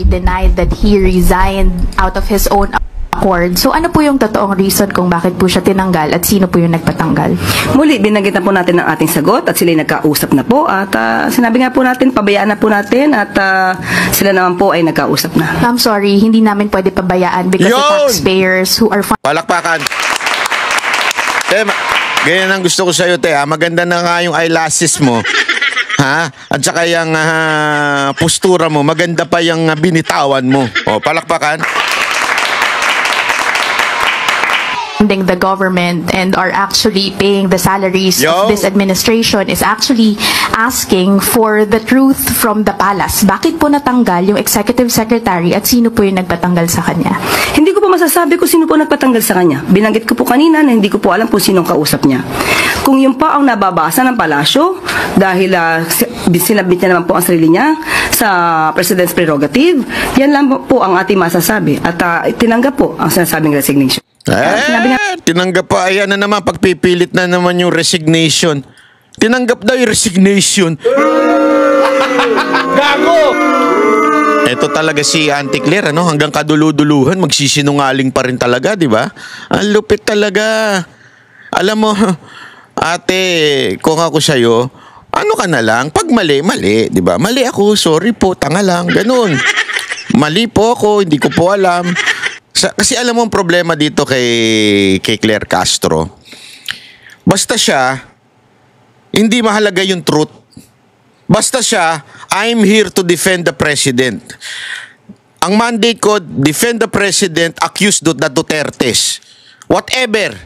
Secretary denied that he resigned out of his own accord. So ano po yung totoong reason kung bakit po siya tinanggal at sino po yung nagpatanggal? Muli, binanggit na po natin ang ating sagot at sila nagkausap na po at sinabi nga po natin, pabayaan na po natin at sila naman po ay nagkausap na. I'm sorry, hindi namin pwede pabayaan because the taxpayers who are Palakpakan. Ganyan ang gusto ko sa'yo, te. Maganda na nga yung eyelashes mo. Ha? At saka yung postura mo, maganda pa yung binitawan mo. O, palakpakan. the government and are actually paying the salaries of this administration is actually asking for the truth from the palace. Bakit po natanggal yung executive secretary at sino po yung nagpatanggal sa kanya? Hindi ko po masasabi kung sino po nagpatanggal sa kanya. Binanggit ko po kanina na hindi ko po alam kung sinong kausap niya. Kung yun pa ang nababasa ng palasyo dahil sinabit niya naman po ang sarili niya sa President's prerogative, yan lang po ang ating masasabi. At tinanggap po ang sinasabing resignation. Tinanggap pa. Ayan na naman, pagpipilit na naman yung resignation. Tinanggap daw yung resignation. Gago! Ito talaga si Auntie Claire, ano? Hanggang kaduluduluhan, magsisinungaling pa rin talaga, di ba? Ang lupit talaga. Alam mo, ate, kung ako sa'yo, ano ka na lang? Pag mali, mali, di ba? Mali ako, sorry po, tanga lang, ganun. Mali po ako, hindi ko po alam. Kasi alam mo ang problema dito kay Claire Castro. Basta siya, hindi mahalaga yung truth. Basta siya, I'm here to defend the president. Ang mandate ko, defend the president, accuse the Dutertes. Whatever,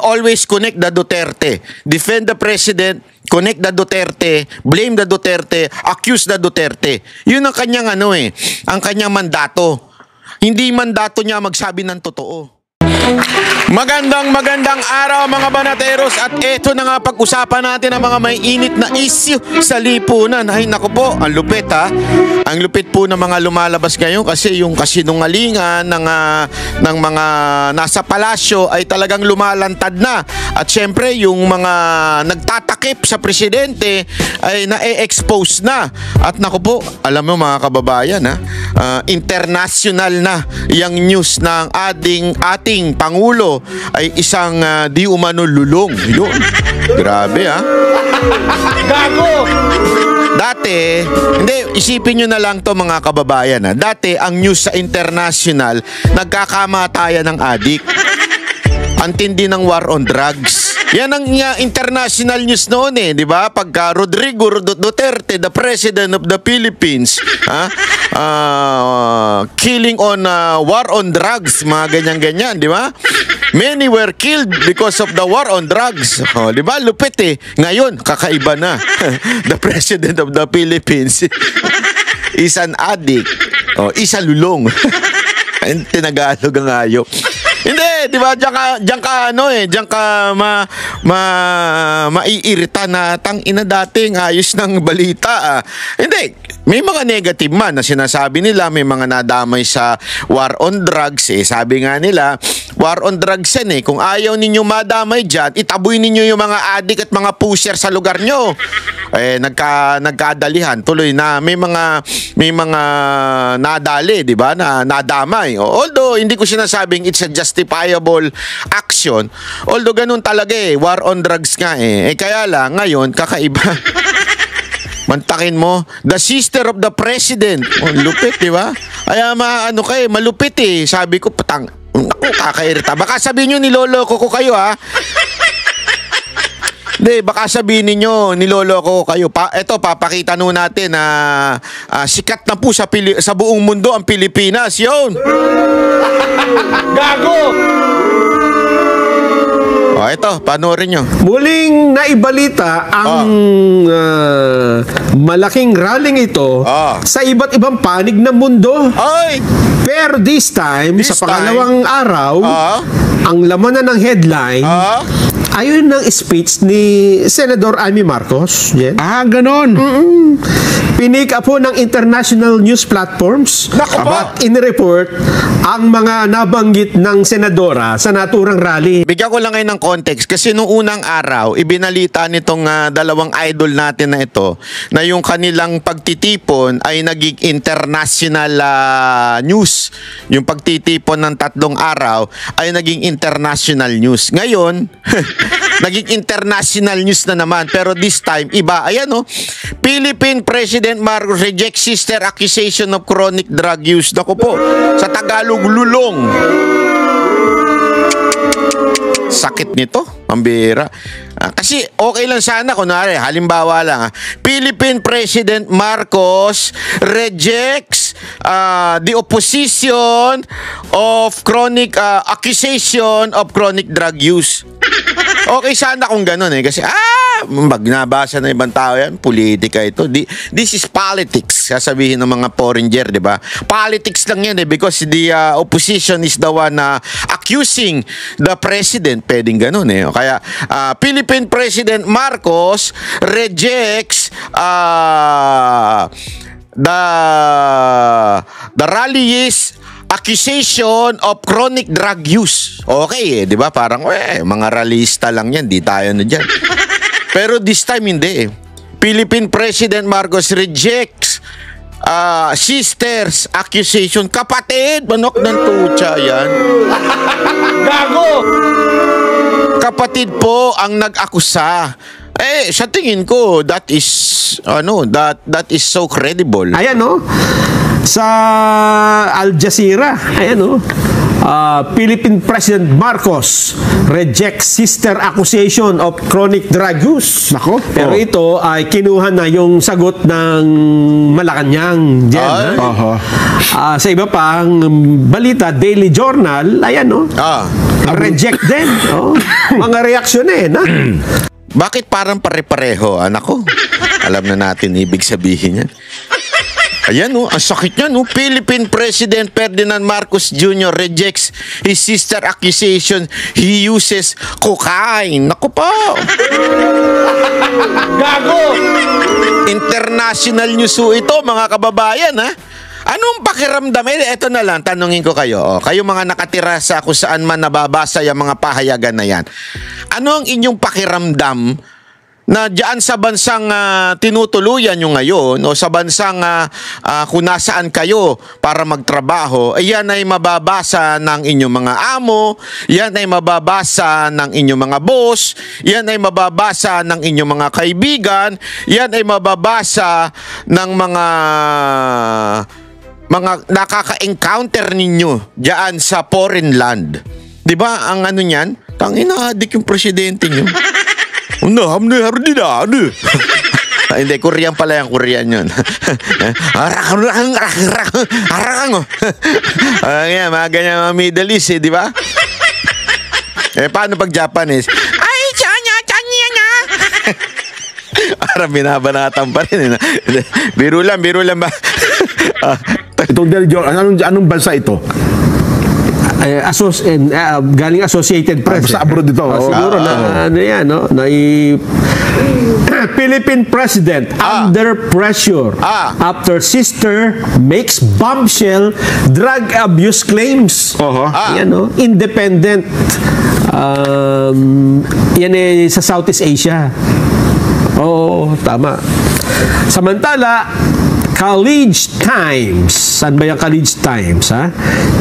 always connect the Duterte. Defend the president, connect the Duterte, blame the Duterte, accuse the Duterte. Yun ang kanyang ang kanyang mandato. Hindi mandato niya magsabi ng totoo. Magandang araw mga banateros at eto na nga pag-usapan natin ang mga may init na issue sa lipunan. Ay naku po, ang lupit ha. Ang lupit po ng mga lumalabas ngayon kasi yung kasinungalingan ng mga nasa palasyo ay talagang lumalantad na. At syempre yung mga nagtatakip sa presidente ay na-expose na. At naku po, alam mo mga kababayan ha, international na yung news ng ating Pangulo ay isang di umano lulong. Yun. Grabe ha. Gago! Dati, hindi, isipin nyo na lang to mga kababayan ha. Dati, ang news sa international, nagkakamatayan ng adik. Ang tindi ng war on drugs. Yan ang international news noon di ba? Pagka Rodrigo Duterte, the President of the Philippines, killing on war on drugs, mga ganyan-ganyan, di ba? Many were killed because of the war on drugs. Di ba? Lupit Ngayon, kakaiba na. The President of the Philippines is an addict. Isa lulong. Tinagalog ang ayok. Hindi, di ba? Diyan ka maiirita na tangina dating ayos ng balita. Hindi, may mga negative man na sinasabi nila, may mga nadamay sa war on drugs. Sabi nga nila, war on drugs yan Kung ayaw ninyo madamay dyan, itaboy ninyo yung mga adik at mga pusher sa lugar nyo. Nagkadalihan. Tuloy na may mga nadali, di ba? Na nadamay. Although, hindi ko sinasabing it's a justifiable action. Although, ganun talaga war on drugs nga kaya lang, ngayon, kakaiba. Mantakin mo, the sister of the president. Lupit, di ba? Kaya malupit Sabi ko, kakairita. Baka sabihin nyo, niloloko ko kayo ha. Hindi, baka sabihin ninyo, niloloko ko kayo. Ito, papakita nun natin na sikat na po sa buong mundo ang Pilipinas. Yun! Gago! Ito, panoorin nyo. Muling naibalita ang malaking rallying ito sa iba't ibang panig ng mundo. Pero this time, sa pangalawang araw, ang laman na ng headline Ayun ang speech ni Senador Amy Marcos. Jen. Ganon. Pinika po ng international news platforms at inireport ang mga nabanggit ng senadora sa naturang rally. Bigyan ko lang ngayon ng context kasi nung unang araw, ibinalita nitong dalawang idol natin na ito na yung kanilang pagtitipon ay naging international news. Yung pagtitipon ng 3 araw ay naging international news. Ngayon, naging international news na naman. Pero this time, iba. Ayan Philippine President Marcos rejects sister accusation of chronic drug use. Naku po, sa Tagalog, lulong. Sakit nito, pambira. Kasi okay lang sana, kunwari, halimbawa lang, Philippine President Marcos rejects the opposition of chronic accusation of chronic drug use. Okay sana kung ganun kasi magnabasa na ibang tao yan, politika ito. This is politics, sasabihin ng mga foreigner, di ba? Politics lang yan because the opposition is the one accusing the president. Pwedeng ganun Kaya Philippine President Marcos rejects the rallies accusation of chronic drug use. Okay di ba? Parang mga rallyista lang yan, di tayo na dyan. Pero this time hindi Philippine President Marcos rejects sister's accusation. Kapatid, manok ng tutsa yan. Gago! Kapatid po ang nag-akusa. Sa tingin ko, that is so credible. Ayan sa Al Jazeera, ayan Philippine President Marcos rejects sister accusation of chronic drug use. Nako. Pero ito ay kinuha na yung sagot ng Malacanang. Sa iba pang balita, Daily Journal, ayan reject din. Mga reaksyon Bakit parang pare-pareho, anak ko? Alam na natin ibig sabihin yan. Ayan ang sakit niyan Philippine President Ferdinand Marcos Jr. rejects his sister accusation he uses cocaine. Naku po! Gago! International news ito, mga kababayan, Anong pakiramdam? Ito na lang, tanungin ko kayo. Kayo mga nakatira sa kung saan man nababasa yung mga pahayagan na yan. Ano ang inyong pakiramdam na diyan sa bansang tinutuluyan nyo ngayon o sa bansang kung nasaan kayo para magtrabaho, yan ay mababasa ng inyong mga amo, yan ay mababasa ng inyong mga boss, yan ay mababasa ng inyong mga kaibigan, yan ay mababasa ng mga nakaka-encounter ninyo diyan sa foreign land. 'Di ba ang ano niyan? Tangina, adik yung presidente niyo. Hindi, Korean pala yung Korean yun. Ayan, mga ganyan mga Middle East, di ba? Paano pag Japanese? Ay, chanya Parang binabanatan pa rin. Biro lang ba? Itong Del John, anong bansa ito? Galing Associated Press. Sa abroad ito. Siguro Philippine President under pressure after sister makes bombshell drug abuse claims. Independent. Yan sa Southeast Asia. Tama. Samantala, College Times. Saan ba yung College Times,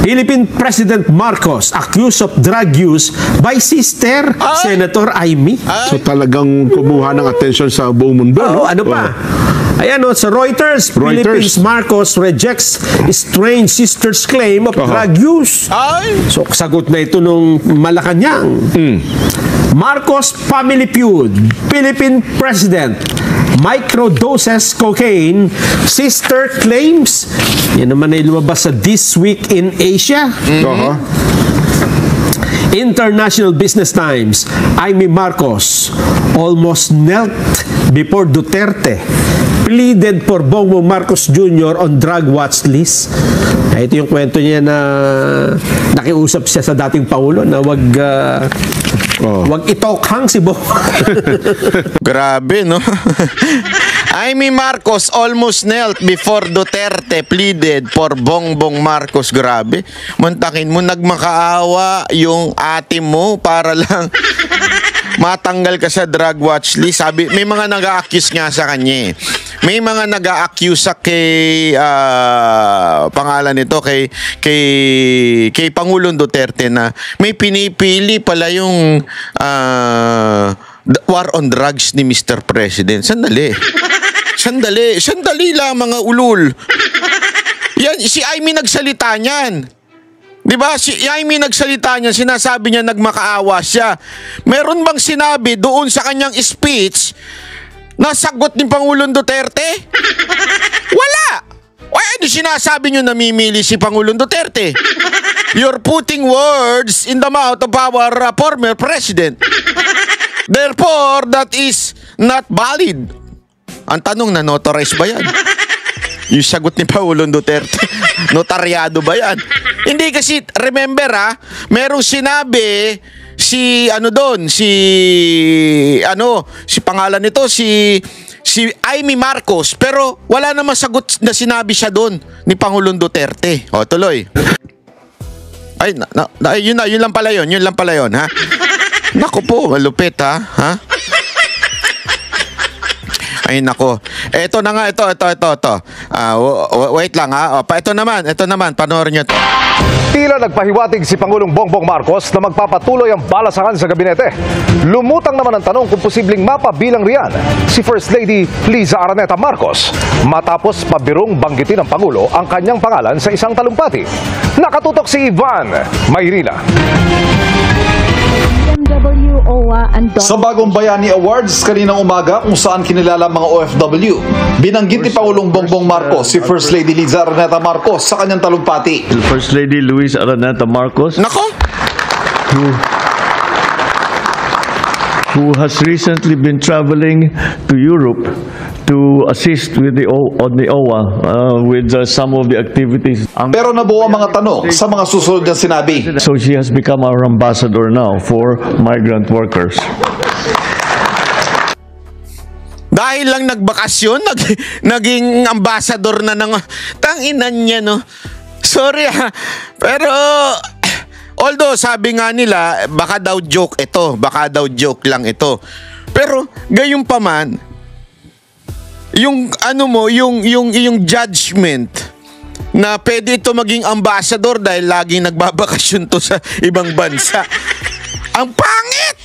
Philippine President Marcos accused of drug use by sister Senator Amy. So talagang kumuha ng attention sa buong mundo, Ano pa? Ayan, sa Reuters, Philippines Marcos rejects strange sister's claim of drug use. So, sagot na ito nung Malacanang. Marcos family feud. Philippine President microdoses cocaine. Sister claims. Yan naman ay lumabas sa This Week in Asia. International Business Times. Amy Marcos almost knelt before Duterte, pleaded for Bongbong Marcos Jr. on drug watch list. Ito yung kwento niya na nakiusap siya sa dating Pangulo na wag itokhang si Bongbong. Grabe, no? Amy Marcos almost knelt before Duterte pleaded for Bongbong Marcos. Grabe. Muntakin mo, nagmakaawa yung ate mo para lang matanggal ka sa drug watch list. Sabi, may mga nag-a-accuse nga sa kanya. May mga nag-a-accuse sa kay pangalan nito kay Pangulong Duterte na may pinipili pala yung war on drugs ni Mr. President. Sandali lang mga ulul. Yan, si Amy nagsalita niyan. Di ba? Si Amy nagsalita niyan, sinasabi niya nagmakaawa siya. Meron bang sinabi doon sa kanyang speech na sagot ni Pangulong Duterte? Wala! Di sinasabi niyo namimili si Pangulong Duterte. You're putting words in the mouth of our former president. Therefore, that is not valid. Ang tanong, na-notarize ba yan? Yung sagot ni Pangulong Duterte, notaryado ba yan? Hindi kasi, remember merong sinabi si pangalan nito, si Amy Marcos, pero wala namang sagot na sinabi siya doon ni Pangulong Duterte. O, tuloy. Yun lang pala yun, ha? Naku po, malupit, ha? Ay nako. Ito na nga, ito. Wait lang ha. Ito naman, panoorin niyo to. Tila nagpahiwatig si Pangulong Bongbong Marcos na magpapatuloy ang balasahan sa gabinete. Lumutang naman ang tanong kung posibleng mapabilang riyan si First Lady Liza Araneta Marcos matapos pabirong banggitin ng Pangulo ang kanyang pangalan sa isang talumpati. Nakatutok si Ivan Mayrina. Sa Bagong Bayani Awards kaninang umaga kung saan kinilala mga OFW, binanggit ni Pangulong Bongbong Marcos si First Lady Liza Araneta Marcos sa kanyang talumpati. First Lady Luis Araneta Marcos, Nako? who has recently been traveling to Europe to assist with the OWA with some of the activities. Pero nabuo ang mga tanong sa mga susunod niyang sinabi. So she has become our ambassador now for migrant workers. Dahil lang nagbakasyon, naging ambassador na ng tanginan niya, no? Sorry pero although sabi nga nila baka daw joke lang ito. Pero gayon pa man, yung yung judgment na pwede ito maging ambassador dahil laging nagbabakasyon to sa ibang bansa. Ang pangit!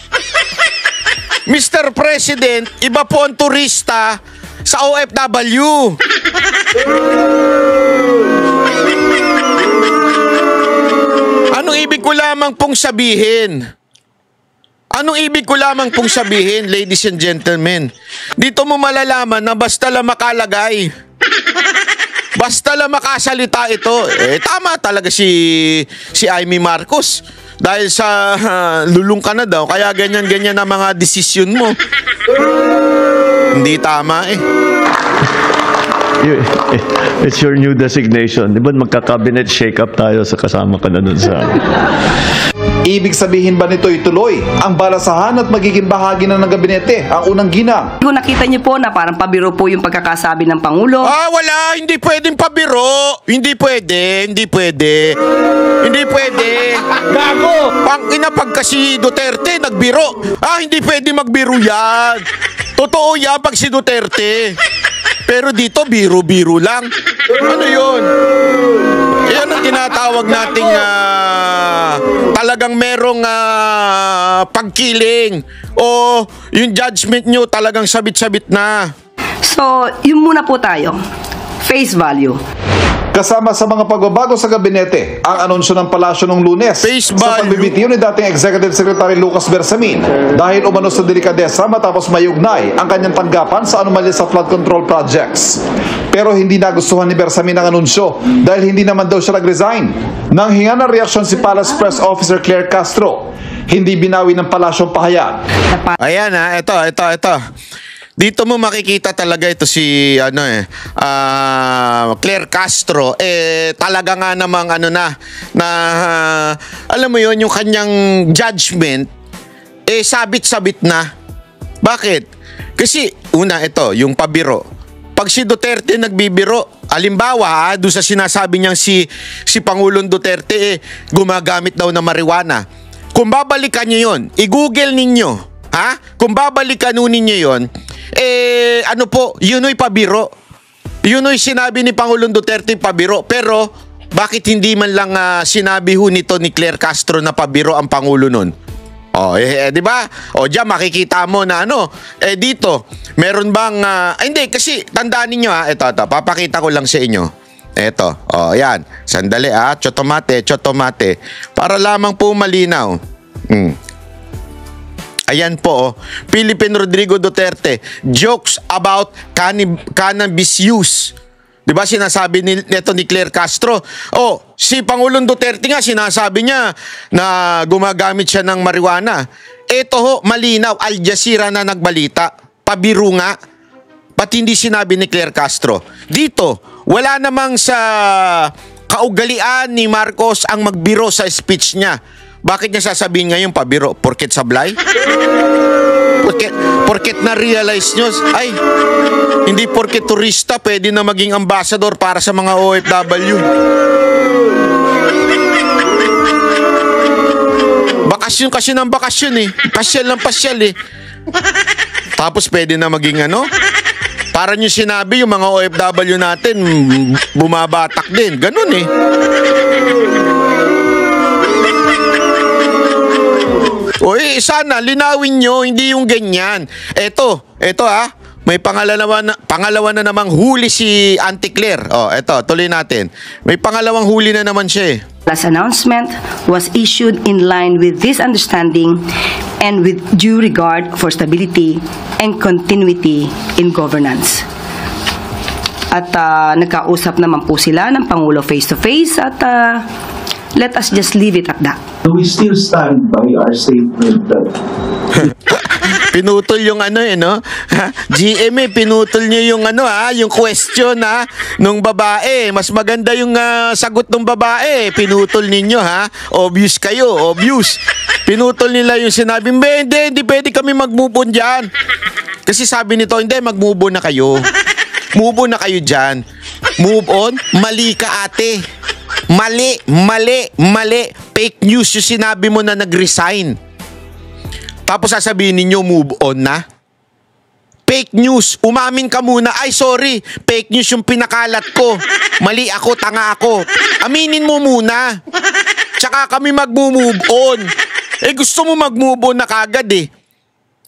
Mr. President, iba po ang turista sa OFW. Anong ibig ko lamang pong sabihin? Ladies and gentlemen? Dito mo malalaman na basta lang makalagay, basta lang makasalita ito. Tama talaga si Amy Marcos. Dahil sa lulong ka na daw, kaya ganyan ang mga desisyon mo. Hindi tama It's your new designation. Di ba magka-cabinet shake-up tayo sa kasama ka na dun sa... Ibig sabihin ba nito ituloy ang balasahan at magiging bahagi na ng gabinete ang unang ginang? Kung nakita niyo po na parang pabiro po yung pagkakasabi ng Pangulo. Wala. Hindi pwedeng pabiro. Hindi pwede. Gago! Pag kasi Duterte nagbiro. Hindi pwede magbiro yan. Totoo yan pag si Duterte. Pero dito, biro-biro lang. Ano yun? Yan ang tinatawag nating talagang merong pagkiling. O yung judgment nyo talagang sabit-sabit na. So, yun muna po tayo. Face value. Kasama sa mga pagbabago sa gabinete ang anunsyo ng palasyo ng Lunes sa pagbibitiw ni dating Executive Secretary Lucas Bersamin dahil umano sa delikadesa matapos mayugnay ang kanyang tanggapan sa anomalya sa flood control projects. Pero hindi nagustuhan ni Bersamin ang anunsyo dahil hindi naman daw siya nag-resign. Nang hinga ng reaksyon si Palace Press Officer Claire Castro, hindi binawi ng palasyong pahayag. Ayan ito. Dito mo makikita talaga ito si Claire Castro talaga nga namang alam mo yon, yung kanyang judgment sabit-sabit na. Bakit? Kasi una ito, yung pabiro. Pag si Duterte nagbibiro, alimbawa doon sa sinasabi niyang si Pangulong Duterte gumagamit daw ng marijuana. Kung babalikan niyo yon, i-google ninyo, kung babalikan ninyo yon, yun ay pabiro. Yun ay sinabi ni Pangulong Duterte pabiro. Pero bakit hindi man lang sinabi nito ni Claire Castro na pabiro ang Pangulo nun? Di ba? Diyan makikita mo na dito, meron bang hindi, kasi tandaan niyo ito, papakita ko lang sa inyo. Ito, yan. Sandali chotomate. Para lamang po malinaw. Ayan po, Philippine Rodrigo Duterte, jokes about cannabis use. Diba sinasabi nito ni Claire Castro? Si Pangulong Duterte nga sinasabi niya na gumagamit siya ng marijuana. Ito malinaw, Al Jazeera na nagbalita. Pabiro nga. Pati hindi sinabi ni Claire Castro. Dito, wala namang sa kaugalian ni Marcos ang magbiro sa speech niya. Bakit niya sasabihin ngayon pabiro? Porket sablay? Porket na-realize nyo, hindi porket turista, pwede na maging ambassador para sa mga OFW. Bakasyon kasi ng bakasyon Pasyal ng pasyal Tapos pwede na maging para nyo sinabi yung mga OFW natin, bumabatak din. Ganun sana linawin nyo, hindi yung ganyan. Ito may pangalawa na namang huli si Auntie Claire. Ito, tuloy natin. May pangalawang huli na naman siya Last announcement was issued in line with this understanding and with due regard for stability and continuity in governance. At nagkausap naman po sila ng Pangulo face-to-face at let us just leave it at that. We still stand by our statement that pinutol yung GM pinutol niyo yung yung question nung babae. Mas maganda yung sagot ng babae. Pinutol ninyo Obvious kayo, obvious. Pinutol nila yung sinabi, hindi pwede kami mag-move on dyan. Kasi sabi nito, hindi, mag-move on na kayo. Move on na kayo dyan. Move on? Mali ka, ate. Mali. Fake news yung sinabi mo na nag-resign. Tapos sasabihin ninyo, move on na? Fake news. Umamin ka muna. Ay, sorry. Fake news yung pinakalat ko. Mali ako, tanga ako. Aminin mo muna. Tsaka kami mag-move on. Gusto mo mag-move on na kagad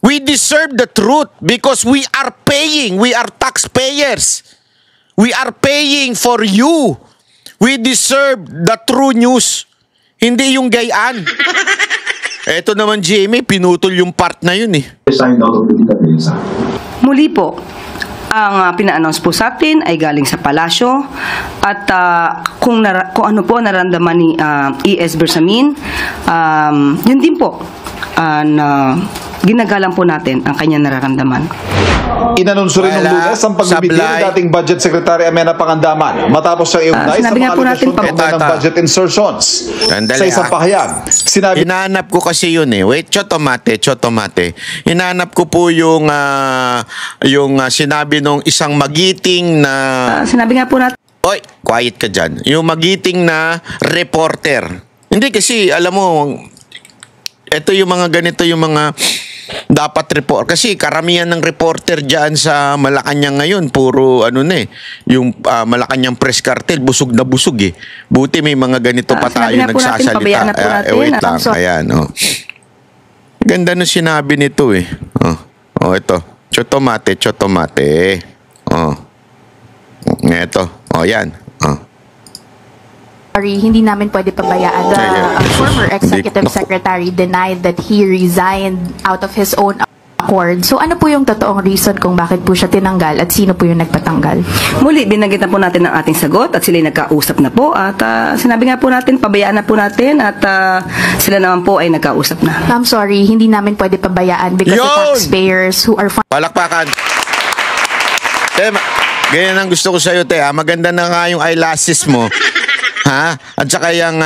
We deserve the truth because we are paying. We are taxpayers. We are paying for you. We deserve the true news. Hindi yung gayaan. Eto naman, Jamie, pinutol yung part na yun Muli po, ang pina-announce po sa atin ay galing sa palasyo at kung ano po naramdaman ni E.S. Bersamin, yun din po na ginagalang po natin ang kanyang nararamdaman. Inanunsyo rin ng Lunes ang pagbibigay ng dating Budget Secretary Amena Pangandaman matapos siyang iugnay sa mga alegasyon ng budget insertions. Sa isang pahayag, sinabi... Hinahanap ko kasi yun Wait, chotomate. Hinahanap ko po yung sinabi nung isang magiting na... Sinabi nga po natin... Oy, quiet ka dyan. Yung magiting na reporter. Hindi kasi, alam mo, ito yung mga ganito, yung mga dapat report. Kasi karamihan ng reporter dyan sa Malacanang ngayon, puro yung Malacanang press cartel, busog na busog Buti may mga ganito pa tayo nagsasalita. Wait lang, ayan. Ganda nung sinabi nito ito. Chotomate. Ito. Yan. Hindi namin pwede pabayaan. The former executive secretary denied that he resigned out of his own accord. So ano po yung totoong reason kung bakit po siya tinanggal at sino po yung nagpatanggal? Muli, binanggit na po natin ang ating sagot at sila'y nagkausap na po at sinabi nga po natin, pabayaan na po natin at sila naman po ay nagkausap na. I'm sorry, hindi namin pwede pabayaan because the taxpayers who are Palakpakan. Ganyan ang gusto ko sa'yo, te. Maganda na nga yung eyelashes mo. Ha? At saka yung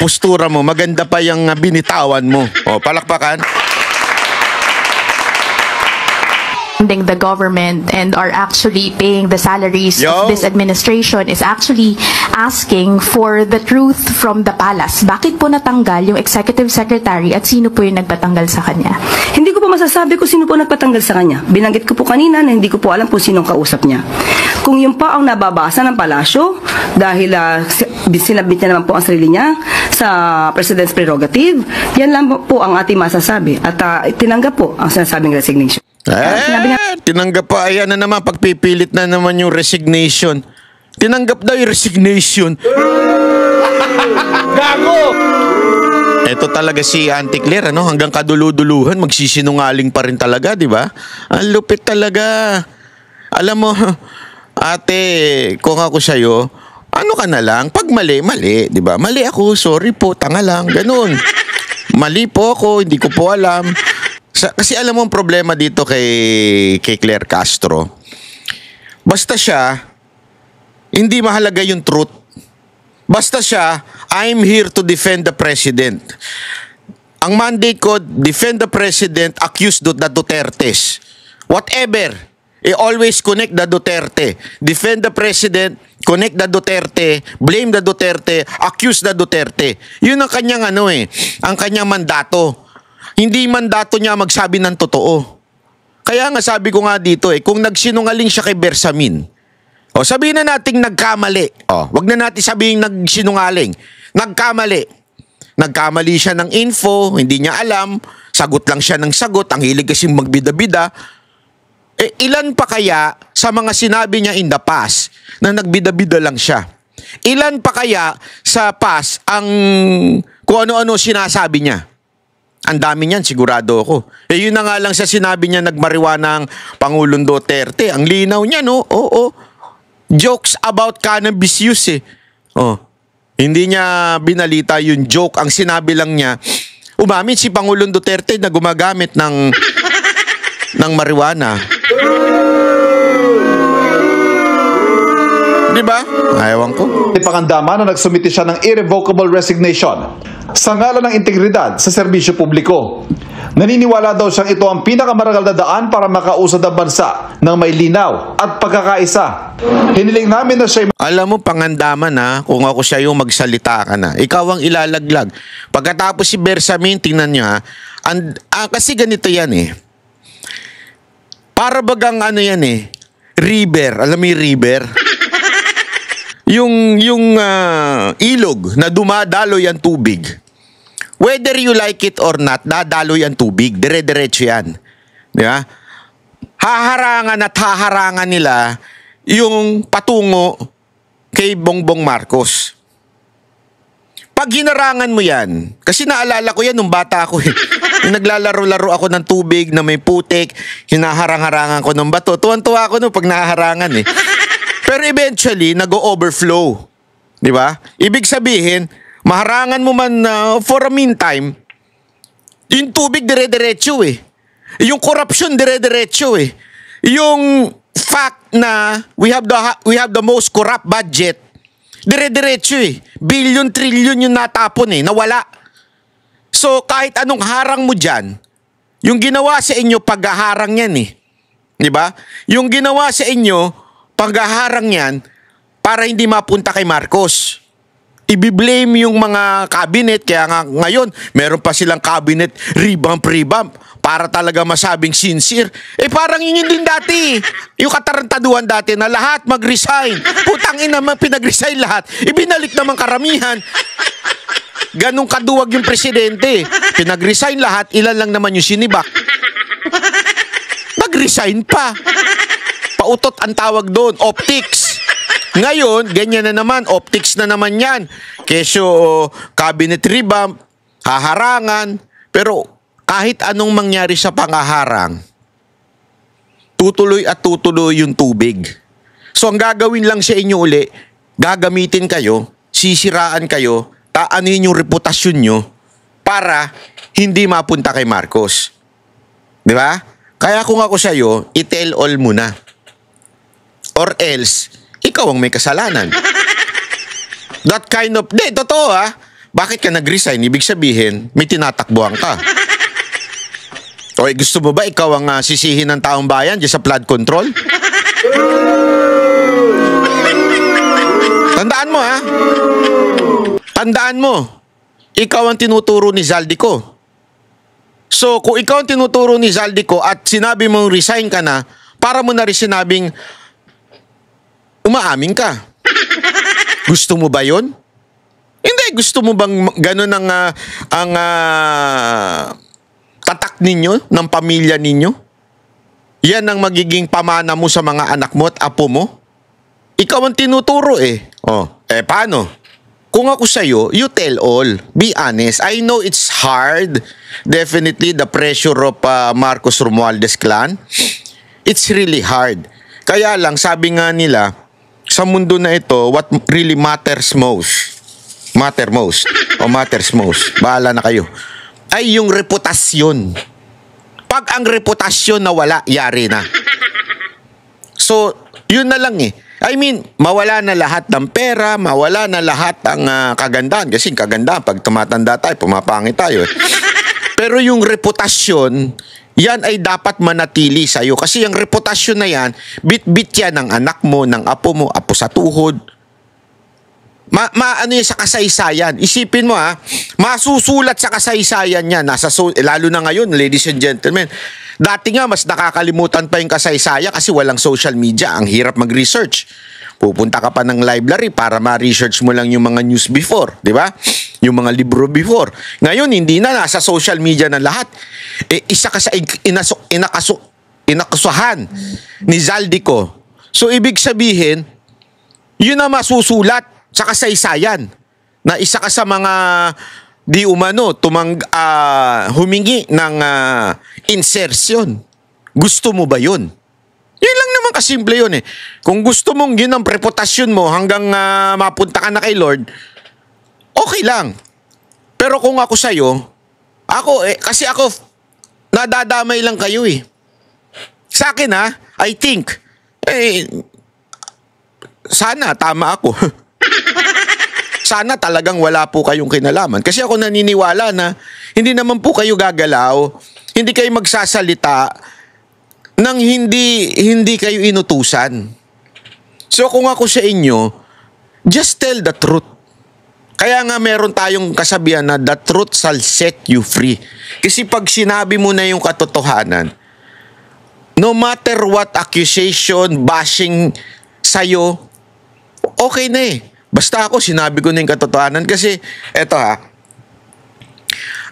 postura mo, maganda pa yung binitawan mo. O, palakpakan. the government and are actually paying the salaries of this administration is actually asking for the truth from the palace. Bakit po natanggal yung executive secretary at sino po yung nagpatanggal sa kanya? Hindi ko po masasabi kung sino po nagpatanggal sa kanya. Binanggit ko po kanina na hindi ko po alam kung sinong kausap niya. Kung yun pa ang nababasa ng palasyo dahil sinabit niya naman po ang sarili niya sa President's prerogative, yan lang po ang ating masasabi. At tinanggap po ang sinasabing resignation. Tinanggap pa. Ayan na naman, pagpipilit na naman yung resignation. Tinanggap daw yung resignation. Gago! Ito talaga si Auntie Claire, ano? Hanggang kaduluduluhan, magsisinungaling pa rin talaga, di ba? Ang lupit talaga. Alam mo, ate, kung ako sa'yo, ano ka na lang, pag mali, mali, di ba? Mali ako, sorry po, tanga lang, ganun. Mali po ako, hindi ko po alam. Kasi alam mo ang problema dito kay Claire Castro. Basta siya, hindi mahalaga yung truth. Basta siya, I'm here to defend the president. Ang mandate ko, defend the president, accuse the Dutertes. Whatever, always connect the Duterte. Defend the president, connect the Duterte, blame the Duterte, accuse the Duterte. Yun ang kanyang ang kanyang mandato. Hindi mandato niya magsabi ng totoo. Kaya nga sabi ko nga dito kung nagsinungaling siya kay Bersamin, sabihin na nating nagkamali. Wag na natin sabihin nagsinungaling. Nagkamali. Nagkamali siya ng info, hindi niya alam, sagot lang siya ng sagot, ang hilig kasi magbida-bida. Ilan pa kaya sa mga sinabi niya in the past na nagbida-bida lang siya? Ilan pa kaya sa past ang kung ano-ano sinasabi niya? Ang dami niyan, sigurado ako. Yun na nga lang sa sinabi niya nagmariwana ang Pangulong Duterte. Ang linaw niya, no? Oo. Jokes about cannabis use Hindi niya binalita yung joke. Ang sinabi lang niya, umamin si Pangulong Duterte na gumagamit ng marijuana. Di ba? Ayawan ko. Pangandama na nagsumiti siya ng irrevocable resignation sa ngalan ng integridad sa serbisyo publiko. Naniniwala daw siyang ito ang pinakamarangal na daan para makausad ang bansa ng may linaw at pagkakaisa. Hiniling namin na siya... Alam mo, pangandaman kung ako siya yung magsalita ka na. Ikaw ang ilalaglag. Pagkatapos si Bersamin, tingnan nyo kasi ganito yan Para bagang river. Alam mo yung river? yung ilog na dumadaloy ang tubig. Whether you like it or not, dadaloy ang tubig. Dire-diretso yan. Diba? Haharangan at haharangan nila yung patungo kay Bongbong Marcos. Pag hinarangan mo yan, kasi naalala ko yan nung bata ako naglalaro-laro ako ng tubig na may putik, hinaharang-harangan ko ng bato. Tuwan-tuwa ako pag naharangan Pero eventually, nag-overflow. Di ba? Ibig sabihin, maharangan mo man for a meantime, yung tubig dire-diretso Yung corruption dire-diretso Yung fact na we have the most corrupt budget, dire-diretso Billion, trillion yung natapon nawala. So, kahit anong harang mo dyan, yung ginawa sa inyo, paghaharang yan Di ba? Yung ginawa sa inyo, paghaharang yan, para hindi mapunta kay Marcos. Ibiblame yung mga cabinet, kaya nga ngayon, meron pa silang cabinet revamp, para talaga masabing sincere. Parang yun din dati. Yung katarantaduhan dati na lahat mag-resign. Putang ina naman, pinag-resign lahat. Ibinalik naman karamihan. Ganong kaduwag yung presidente. Pinag-resign lahat, ilan lang naman yung sinibak. Nag-resign pa. Pautot ang tawag doon, optics. Ngayon, ganyan na naman, optics na naman yan. Kesyo, cabinet revamp, haharangan. Pero kahit anong mangyari sa pangaharang, tutuloy at tutuloy yung tubig. So ang gagawin lang sa inyo uli, gagamitin kayo, sisiraan kayo, taanin yung reputasyon nyo para hindi mapunta kay Marcos. Di ba? Kaya kung ako sa'yo, i-tell all muna. Or else, ikaw ang may kasalanan. That kind of... Totoo Bakit ka nag-resign? Ibig sabihin, may tinatakbuhan ka. O gusto mo ba ikaw ang sisihin ng taong bayan dyan sa flood control? Tandaan mo Tandaan mo, ikaw ang tinuturo ni Zaldico. So, kung ikaw ang tinuturo ni Zaldico at sinabi mong resign ka na, para mo na rin sinabing umaamin ka. Gusto mo ba yun? Hindi. Gusto mo bang ganun ang tatak ninyo, ng pamilya ninyo? Yan ang magiging pamana mo sa mga anak mo at apo mo? Ikaw ang tinuturo paano? Kung ako sa'yo, you tell all. Be honest. I know it's hard. Definitely the pressure of Marcos Romualdez clan. It's really hard. Kaya lang, sabi nga nila, sa mundo na ito, what really matters most, bahala na kayo, ay yung reputasyon. Pag ang reputasyon nawala, yari na. So, yun na lang I mean, mawala na lahat ng pera, mawala na lahat ng kagandahan. Kasi kagandahan, pag tumatanda tayo, pumapangit tayo. Pero yung reputasyon, yan ay dapat manatili sa'yo. Kasi yung reputasyon na yan, bit-bit yan ng anak mo, ng apo mo, apo sa tuhod. Ano yan sa kasaysayan? Isipin mo masusulat sa kasaysayan yan. Lalo na ngayon, ladies and gentlemen. Dati nga, mas nakakalimutan pa yung kasaysayan kasi walang social media. Ang hirap mag-research. Pupunta ka pa ng library para ma-research mo lang yung mga news before. Di ba? Yung mga libro before. Ngayon, hindi na. Nasa social media na lahat. Isa ka sa inakasuhan ni Zaldico. So, ibig sabihin, yun na masusulat sa kasaysayan na isa ka sa mga di umano humingi ng insertion. Gusto mo ba yun? Yun lang naman kasimple yun Kung gusto mong yun ang reputasyon mo hanggang mapunta ka na kay Lord, okay lang. Pero kung ako sa'yo, kasi ako nadadamay lang kayo Sa akin I think sana tama ako. Sana talagang wala po kayong kinalaman. Kasi ako naniniwala na hindi naman po kayo gagalaw, hindi kayo magsasalita nang hindi kayo inutusan. So kung ako sa inyo, just tell the truth. Kaya nga meron tayong kasabihan na the truth shall set you free. Kasi pag sinabi mo na yung katotohanan, no matter what accusation, bashing sa'yo, okay na Basta ako, sinabi ko na yung katotohanan. Kasi, eto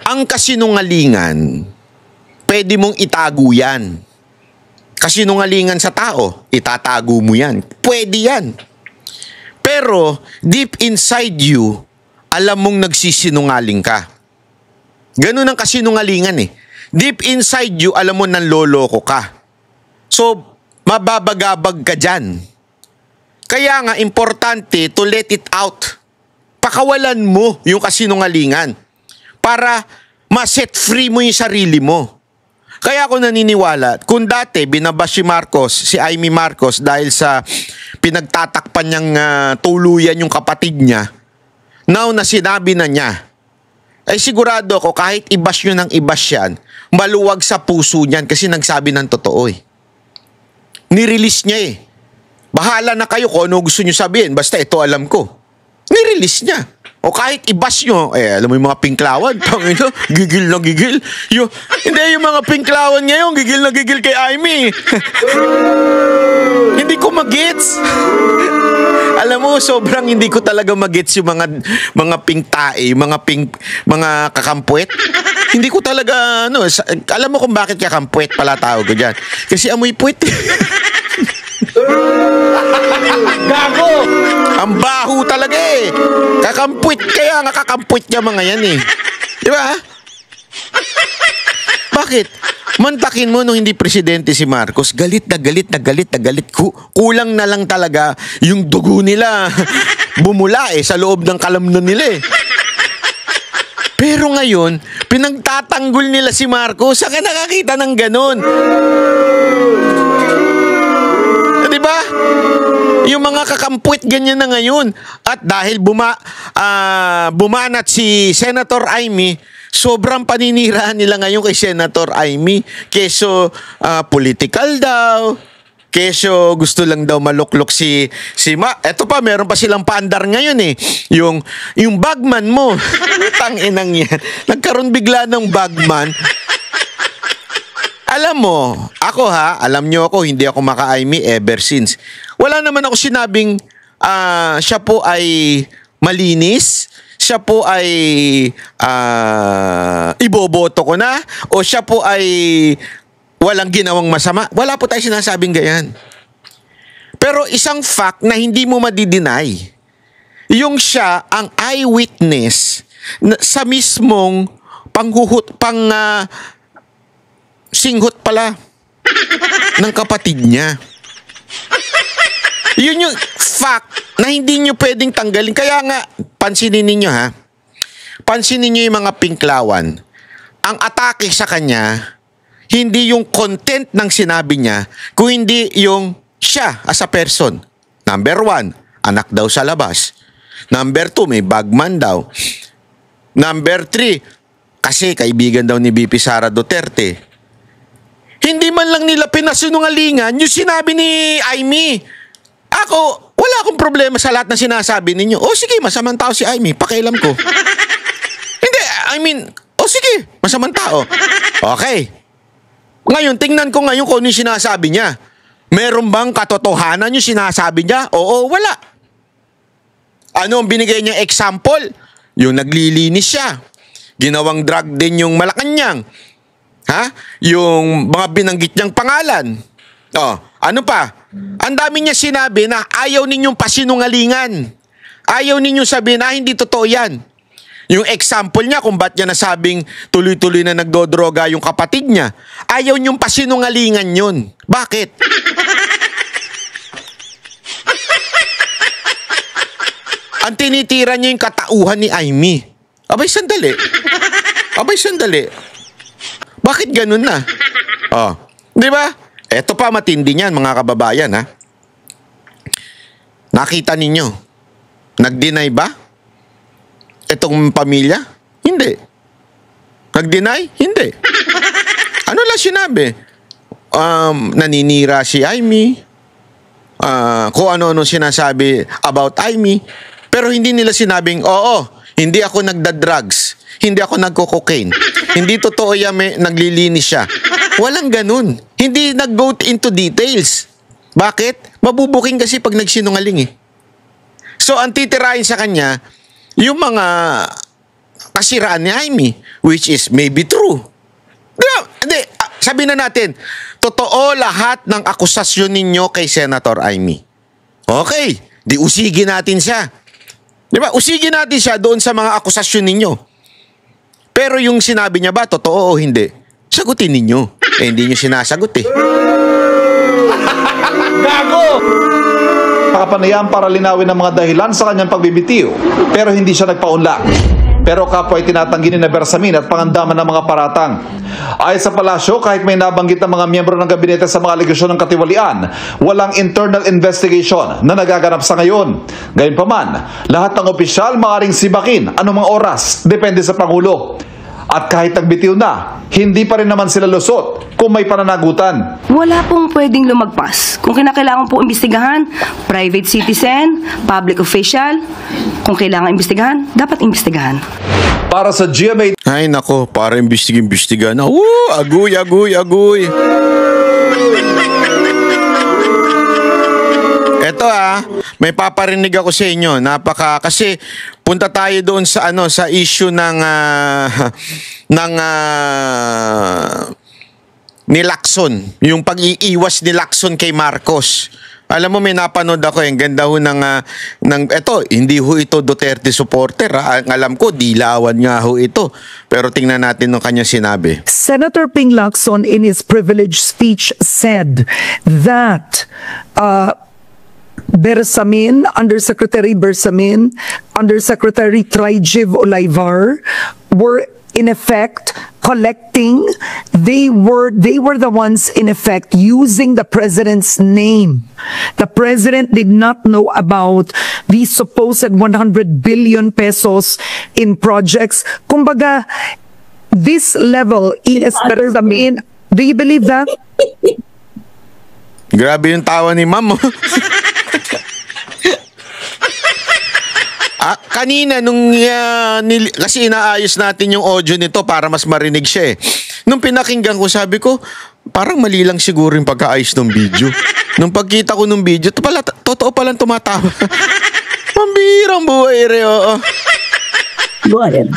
ang kasinungalingan, pwede mong itago yan. Kasinungalingan sa tao, itatago mo yan. Pwede yan. Pero, deep inside you, alam mong nagsisinungaling ka. Ganun ang kasinungalingan Deep inside you, alam mo nanloloko ka. So, mababagabag ka dyan. Kaya nga, importante to let it out. Pakawalan mo yung kasinungalingan para ma-set free mo yung sarili mo. Kaya ako naniniwala, kung dati binabash si Amy Marcos dahil sa pinagtatakpan niyang tuluyan yung kapatid niya, now na sinabi na niya, ay sigurado ako kahit i-bash nyo ng i-bash yan, maluwag sa puso niyan kasi nagsabi ng totoo Nirelease niya Bahala na kayo kung ano gusto nyo sabihin. Basta ito alam ko. Nirelease niya. O kahit i-bash nyo, alam mo yung mga pinklawan, gigil na gigil. Hindi, yung mga pinklawan ngayon, gigil na gigil kay Amy. Hindi ko magets. Alam mo, sobrang hindi ko talaga magets yung mga pingtae, mga kakampuet. Hindi ko talaga, alam mo kung bakit kakampuet pala tawag ko dyan. Kasi amoy puwet. Gago! Ang baho talaga Kakampuit. Kaya nga kakampuit niya mga yan Di ba? Bakit? Mantakin mo nung hindi presidente si Marcos, galit na galit na galit na galit. Kulang na lang talaga yung dugo nila bumula sa loob ng kalamnan nila Pero ngayon, pinagtatanggol nila si Marcos. Saan ka nakakita ng ganun? Di ba? Yung mga kakampwit ganyan na ngayon. At dahil bumanat si Senator Amy, sobrang paniniraan nila ngayon kay Senator Amy. Keso political daw. Keso gusto lang daw maluklok si Eto pa, meron pa silang paandar ngayon Yung bagman mo. Tang-inang yan. Nagkaroon bigla ng bagman. Alam mo, alam nyo ako, hindi ako maka-Amy ever since. Wala naman ako sinabing siya po ay malinis, siya po ay iboboto ko na, o siya po ay walang ginawang masama. Wala po tayo sinasabing ganyan. Pero isang fact na hindi mo madideny, yung siya ang eyewitness sa mismong singhot pala ng kapatid niya. Yun yung fact na hindi nyo pwedeng tanggalin. Kaya nga, pansinin ninyo pansinin nyo yung mga pinklawan. Ang atake sa kanya, hindi yung content ng sinabi niya, kung hindi yung siya as a person. Number 1, anak daw sa labas. Number 2, may bagman daw. Number 3, kasi kaibigan daw ni VP Sara Duterte. Hindi man lang nila pinasinungalingan yung sinabi ni Amy. Ako, wala akong problema sa lahat na sinasabi ninyo. O sige, masamang tao si Amy, pakialam ko. Hindi, o sige, masamang tao. Okay. Ngayon, tingnan ko ngayon kung ano yung sinasabi niya. Meron bang katotohanan yung sinasabi niya? Oo, wala. Ano ang binigay niyang example? Yung naglilinis siya. Ginawang drug din yung Malacanang. Yung mga binanggit niyang pangalan. Ano pa? Ang dami niya sinabi na ayaw ninyong pasinungalingan. Ayaw ninyong sabihin na hindi totoo yan. Yung example niya kung ba't niya nasabing tuloy-tuloy na nagdodroga yung kapatid niya. Ayaw ninyong pasinungalingan yun. Bakit? Ang tinitira niya yung katauhan ni Amy. Abay, sandali. Bakit ganun na? Di ba? Eto pa matindi niyan, mga kababayan, Nakita ninyo? Nag-deny ba? Itong pamilya? Hindi. Nag-deny? Hindi. Ano lang sinabi? Naninira si Amy. Kung ano-ano sinasabi about Amy. Pero hindi nila sinabing, hindi ako nagda-drugs. Hindi ako nagko-cocaine. Hindi totoo yan, naglilinis siya. Walang ganun. Hindi nag-go into details. Bakit? Mabubuking kasi pag nagsinungaling So, ang titirahin sa kanya, yung mga kasiraan ni Amy, which is maybe true. Hindi, sabihin na natin, totoo lahat ng akusasyon ninyo kay Senator Amy. Okay, di usigin natin siya. Di ba? Usigin natin siya doon sa mga akusasyon ninyo. Pero yung sinabi niya ba, totoo o hindi? Sagutin ninyo. Hindi nyo sinasagot Gago! Nakapanayam para linawin ang mga dahilan sa kanyang pagbibitiw, pero hindi siya nagpaunlak. Pero kapwa ay tinatanggi ni Bersamin at pangandaman ng mga paratang. Ayon sa palasyo, kahit may nabanggit ng mga miyembro ng gabinete sa mga alegasyon ng katiwalian, walang internal investigation na nagaganap sa ngayon. Gayunpaman, lahat ng opisyal maaaring sibakin anumang oras, depende sa Pangulo. At kahit nagbitiw na, hindi pa rin naman sila lusot kung may pananagutan. Wala pong pwedeng lumagpas. Kung kinakailangan po imbestigahan, private citizen, public official, kung kailangan imbestigahan, dapat imbestigahan. Para sa GMA... Ay nako, para imbestigahan na. Agoy. Eto may paparinig ako sa inyo. Kasi punta tayo doon sa sa issue ni Lacson, yung pag-iiwas ni Lacson kay Marcos. Alam mo, may napanood ako, ang ganda ho eto, hindi ho ito Duterte supporter. Ang alam ko, dilawan nga ho ito. Pero tingnan natin nung kanya sinabi. Senator Ping Lacson in his privileged speech said that Bersamin, Undersecretary Bersamin, Undersecretary Trijiv Olaivar were in effect collecting, they were the ones in effect using the president's name. The president did not know about the supposed 100 billion pesos in projects. Kumbaga, this level is better than me. Do you believe that? Grabe yung tawa ni ma'am. Kanina kasi inaayos natin yung audio nito para mas marinig siya eh. Nung pinakinggan ko, sabi ko, parang mali lang siguro yung pagkaayos ng video. Nung pagkita ko ng video, totoo palang tumatawa. Pambirang buhay rin, oo. Go ahead.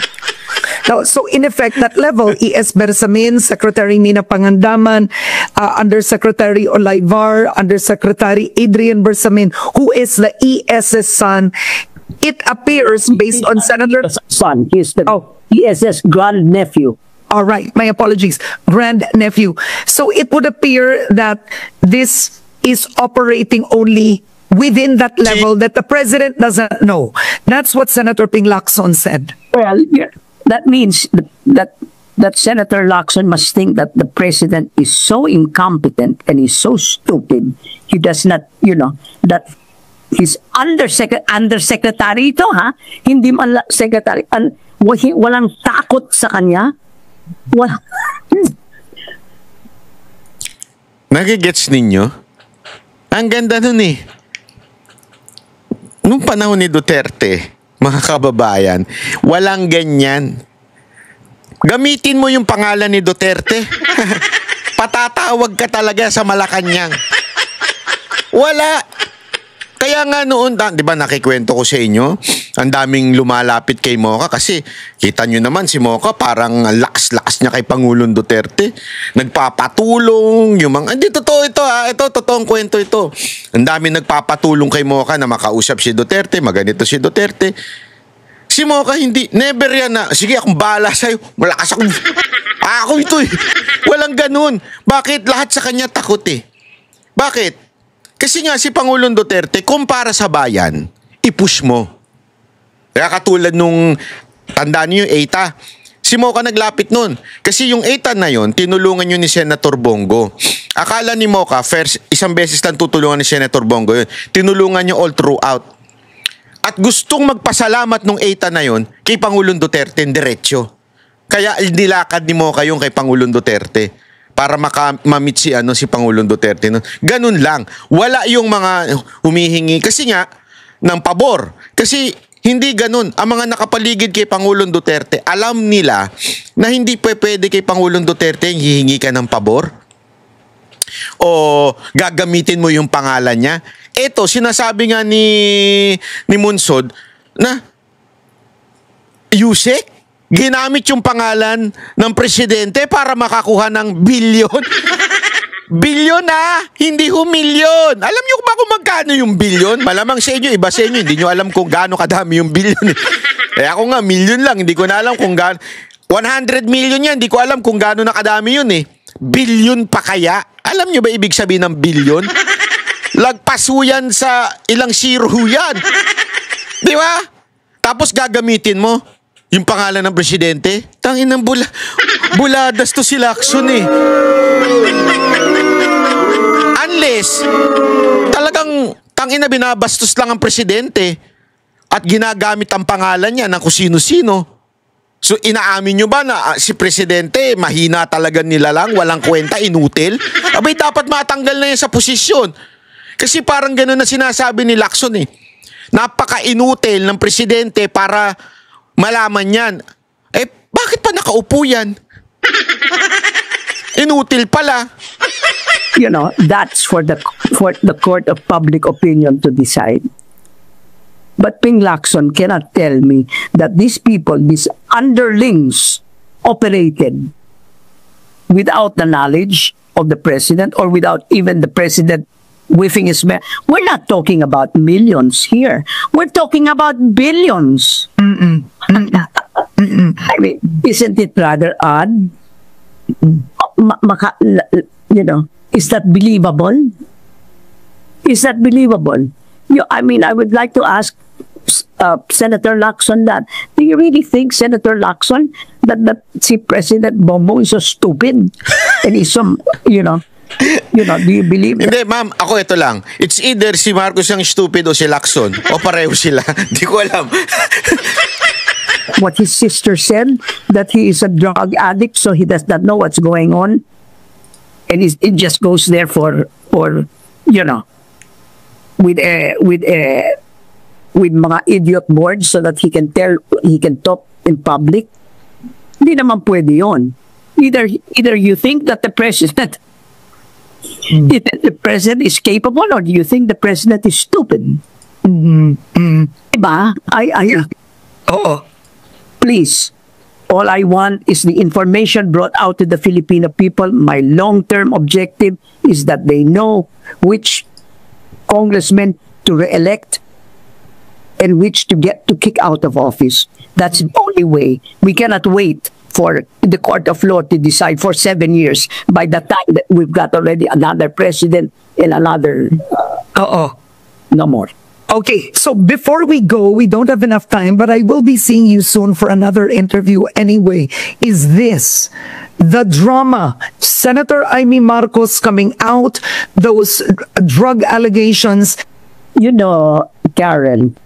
Now, so in effect, that level, E.S. Bersamin, Secretary Nina Pangandaman, Undersecretary Olaivar, Undersecretary Adrian Bersamin, who is the ES's son, it appears based on Senator... Son, he's the ES's grandnephew. All right, my apologies. Grandnephew. So it would appear that this is operating only within that level that the president doesn't know. That's what Senator Ping Lacson said. Well, yeah, that means that Senator Lacson must think that the president is so incompetent and is so stupid, he does not, that his undersecretary ito, hindi man secretary, walang takot sa kanya. Nagigets ninyo? Ang ganda nun eh. Nung panahon ni Duterte, mga kababayan, walang ganyan. Gamitin mo yung pangalan ni Duterte. Patatawag ka talaga sa Malacanang. Wala. Kaya nga noon, di ba nakikwento ko sa inyo, ang daming lumalapit kay Mocha kasi kita nyo naman si Mocha parang lakas-lakas niya kay Pangulong Duterte. Nagpapatulong, yung mga, hindi totoo ito ito totoong kwento ito. Ang daming nagpapatulong kay Mocha na makausap si Duterte, maganito si Duterte. Si Mocha hindi, never yan na, sige akong bahala sa'yo, malakas ako. Ako ito eh. Walang ganun. Bakit? Lahat sa kanya takot eh. Bakit? Kasi nga si Pangulong Duterte, kumpara sa bayan, i-push mo. Kaya katulad nung, tandaan niyo yung ETA, si Mocha naglapit nun. Kasi yung ETA na yon tinulungan yun ni Senator Bongo. Akala ni Mocha, isang beses lang tutulungan ni Senator Bongo yun. Tinulungan niya all throughout. At gustong magpasalamat nung ETA na yon kay Pangulong Duterte en diretsyo. Kaya nilakad ni Mocha yung kay Pangulong Duterte para ma-meet si Pangulong Duterte. Ganun lang. Wala yung mga humihingi. Kasi nga, ng pabor. Kasi hindi ganun. Ang mga nakapaligid kay Pangulong Duterte, alam nila na hindi pwede kay Pangulong Duterte yung hihingi ka ng pabor. O gagamitin mo yung pangalan niya. Ito, sinasabi nga ni Munsod na Yusek, ginamit yung pangalan ng presidente para makakuha ng bilyon. Bilyon hindi ho milyon. Alam niyo ba kung magkano yung bilyon? Malamang sa inyo, iba sa inyo, hindi niyo alam kung gaano kadami yung bilyon. Eh ako nga, milyon lang, hindi ko na alam kung gaano. 100 million yan, hindi ko alam kung gaano na kadami yun eh. Bilyon pa kaya? Alam niyo ba ibig sabihin ng bilyon? Lagpas ho yan sa ilang zero yan. Di ba? Tapos gagamitin mo yung pangalan ng presidente. Tangin ng buladas to si Lacson eh. Unless talagang tangin na binabastos lang ang presidente at ginagamit ang pangalan niya ng kung sino-sino. So inaamin nyo ba na si presidente mahina talaga nila lang, walang kwenta, inutil? Abay dapat matanggal na yan sa posisyon. Kasi parang gano'n na sinasabi ni Lacson eh. Napaka-inutil ng presidente para malaman yan. Eh, bakit pa nakaupo yan? Inutil pala. That's for the court of public opinion to decide. But Ping Lacson cannot tell me that these people, these underlings, operated without the knowledge of the president or without even the president whiffing his we're not talking about millions here. We're talking about billions. I mean, isn't it rather odd? Is that believable? Is that believable? I mean, I would like to ask Senator Lacson that. Do you really think, Senator Lacson, that si President Bongbong is so stupid? And he's some, do you believe that? Hindi, ma'am, ako ito lang. It's either si Marcos ang stupid o si Lacson. O pareho sila. Di ko alam. What his sister said, that he is a drug addict, so he does not know what's going on. And it just goes there for with mga idiot boards so that he can talk in public. Hindi naman pwede yun. Either you think that the president is capable, or do you think the president is stupid? Diba? Please, all I want is the information brought out to the Filipino people. My long-term objective is that they know which congressmen to re-elect and which to kick out of office. That's the only way. We cannot wait for the court of law to decide for 7 years by the time that we've got already another president and another... No more. Okay, so before we go, we don't have enough time, but I will be seeing you soon for another interview anyway. Is this the drama? Senator Amy Marcos coming out, those drug allegations. Karen,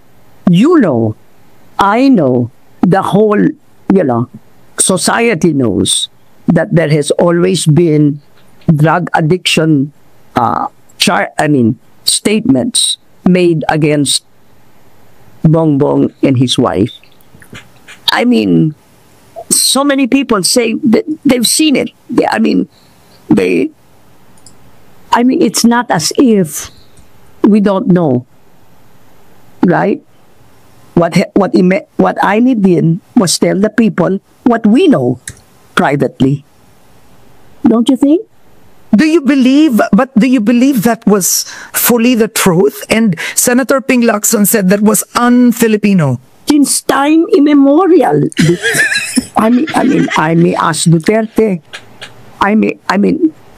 I know, the whole, society knows that there has always been drug addiction, statements made against Bongbong and his wife. I mean, so many people say that they've seen it. It's not as if we don't know, right? What I did was tell the people what we know privately. Don't you think? Do you believe that was fully the truth? And Senator Ping Lacson said that was un-Filipino. Since time immemorial. I may ask Duterte.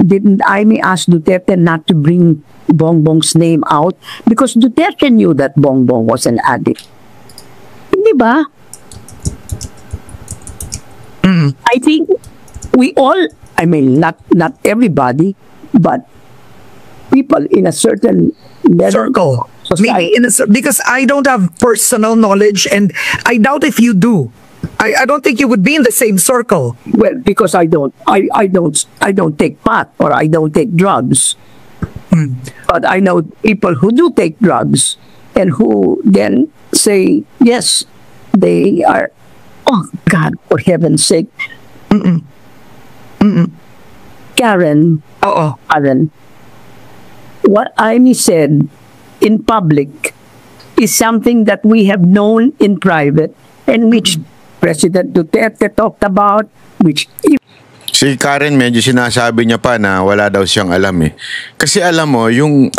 Didn't I may ask Duterte not to bring Bongbong's name out? Because Duterte knew that Bongbong was an addict. Di ba? I think we all, not everybody, but people in a certain circle. Maybe because I don't have personal knowledge, and I doubt if you do. I don't think you would be in the same circle. Well, because I don't take pot or I don't take drugs. But I know people who do take drugs and who then say, yes, they are, oh God, for heaven's sake. Karen, Karen, what Amy said in public is something that we have known in private and which President Duterte talked about, which... Si Karen, medyo sinasabi niya pa na wala daw siyang alam eh. Kasi alam mo, yung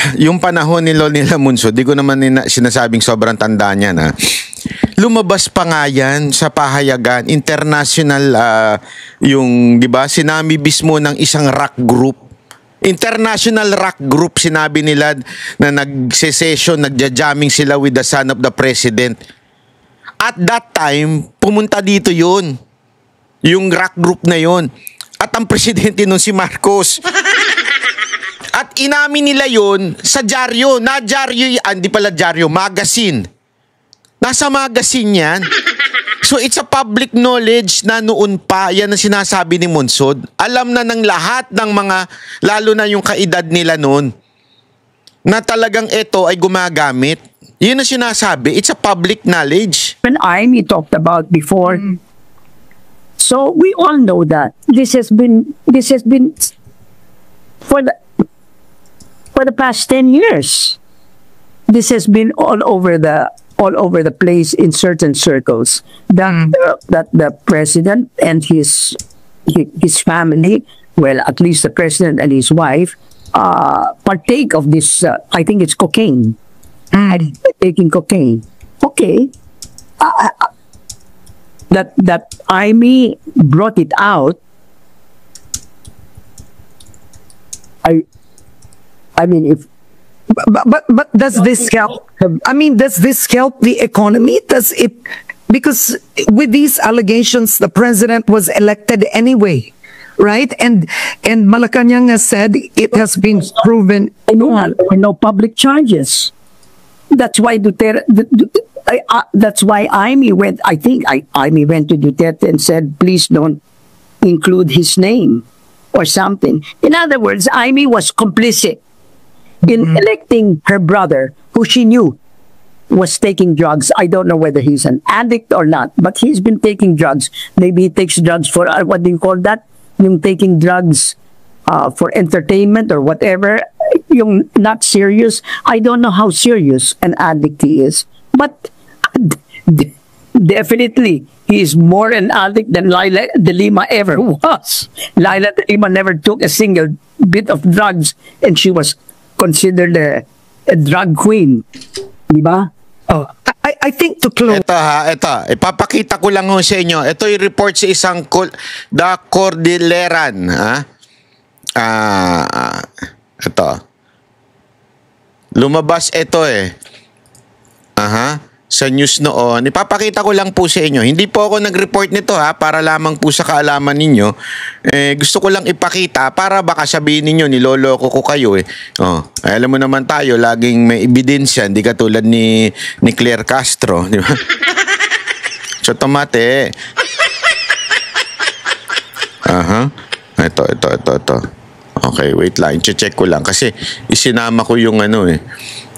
panahon nila Munso, di ko naman sinasabing sobrang tanda niya na. Lumabas pa nga yan sa pahayagan, international, di ba, sinami mismo ng isang rock group. International rock group, sinabi nila na nag-session, nagja-jamming sila with the son of the president. At that time, pumunta dito yun. Yung rock group na yun. At ang presidente nun si Marcos. At inamin nila yun sa dyaryo. Hindi pala dyaryo, magazine. Nasa magazine yan. So it's a public knowledge na noon pa, yan ang sinasabi ni Monsod. Alam na ng lahat ng mga, lalo na yung kaedad nila noon, na talagang ito ay gumagamit. Yun ang sinasabi. It's a public knowledge. When Amy talked about before, so we all know that this has been for the past 10 years. This has been all over the place in certain circles. That the president and his family, well, at least the president and his wife, partake of this, I think it's cocaine. And taking cocaine. Okay. That Amy brought it out. I mean, if but does this help? I mean, does this help the economy? Does it? Because with these allegations, the president was elected anyway, right? And Malacanang has said it has been proven. No public charges. That's why Duterte. That's why Amy went. I think Amy went to Duterte and said, "Please don't include his name," or something. In other words, Amy was complicit in electing her brother, who she knew was taking drugs. I don't know whether he's an addict or not, but he's been taking drugs. Maybe he takes drugs for, what do you call that? Yung taking drugs for entertainment or whatever. Yung not serious. I don't know how serious an addict he is, but definitely he is more an addict than Laila de Lima ever was. Laila de Lima never took a single bit of drugs, and she was considered a drug queen. Diba? Oh, I think to close. Ito. Ipapakita ko lang ho sa inyo. Ito yung report sa isang The Cordilleran. Ito. Lumabas ito sa news noon. Ipapakita ko lang po sa inyo. Hindi po ako nag-report nito para lamang po sa kaalaman ninyo. Gusto ko lang ipakita para baka sabihin ninyo niloloko ko kayo alam mo naman tayo, laging may ebidensya, hindi katulad ni Claire Castro, di ba? So tomate. Ito. Okay, wait lang. I-check ko lang kasi isinama ko yung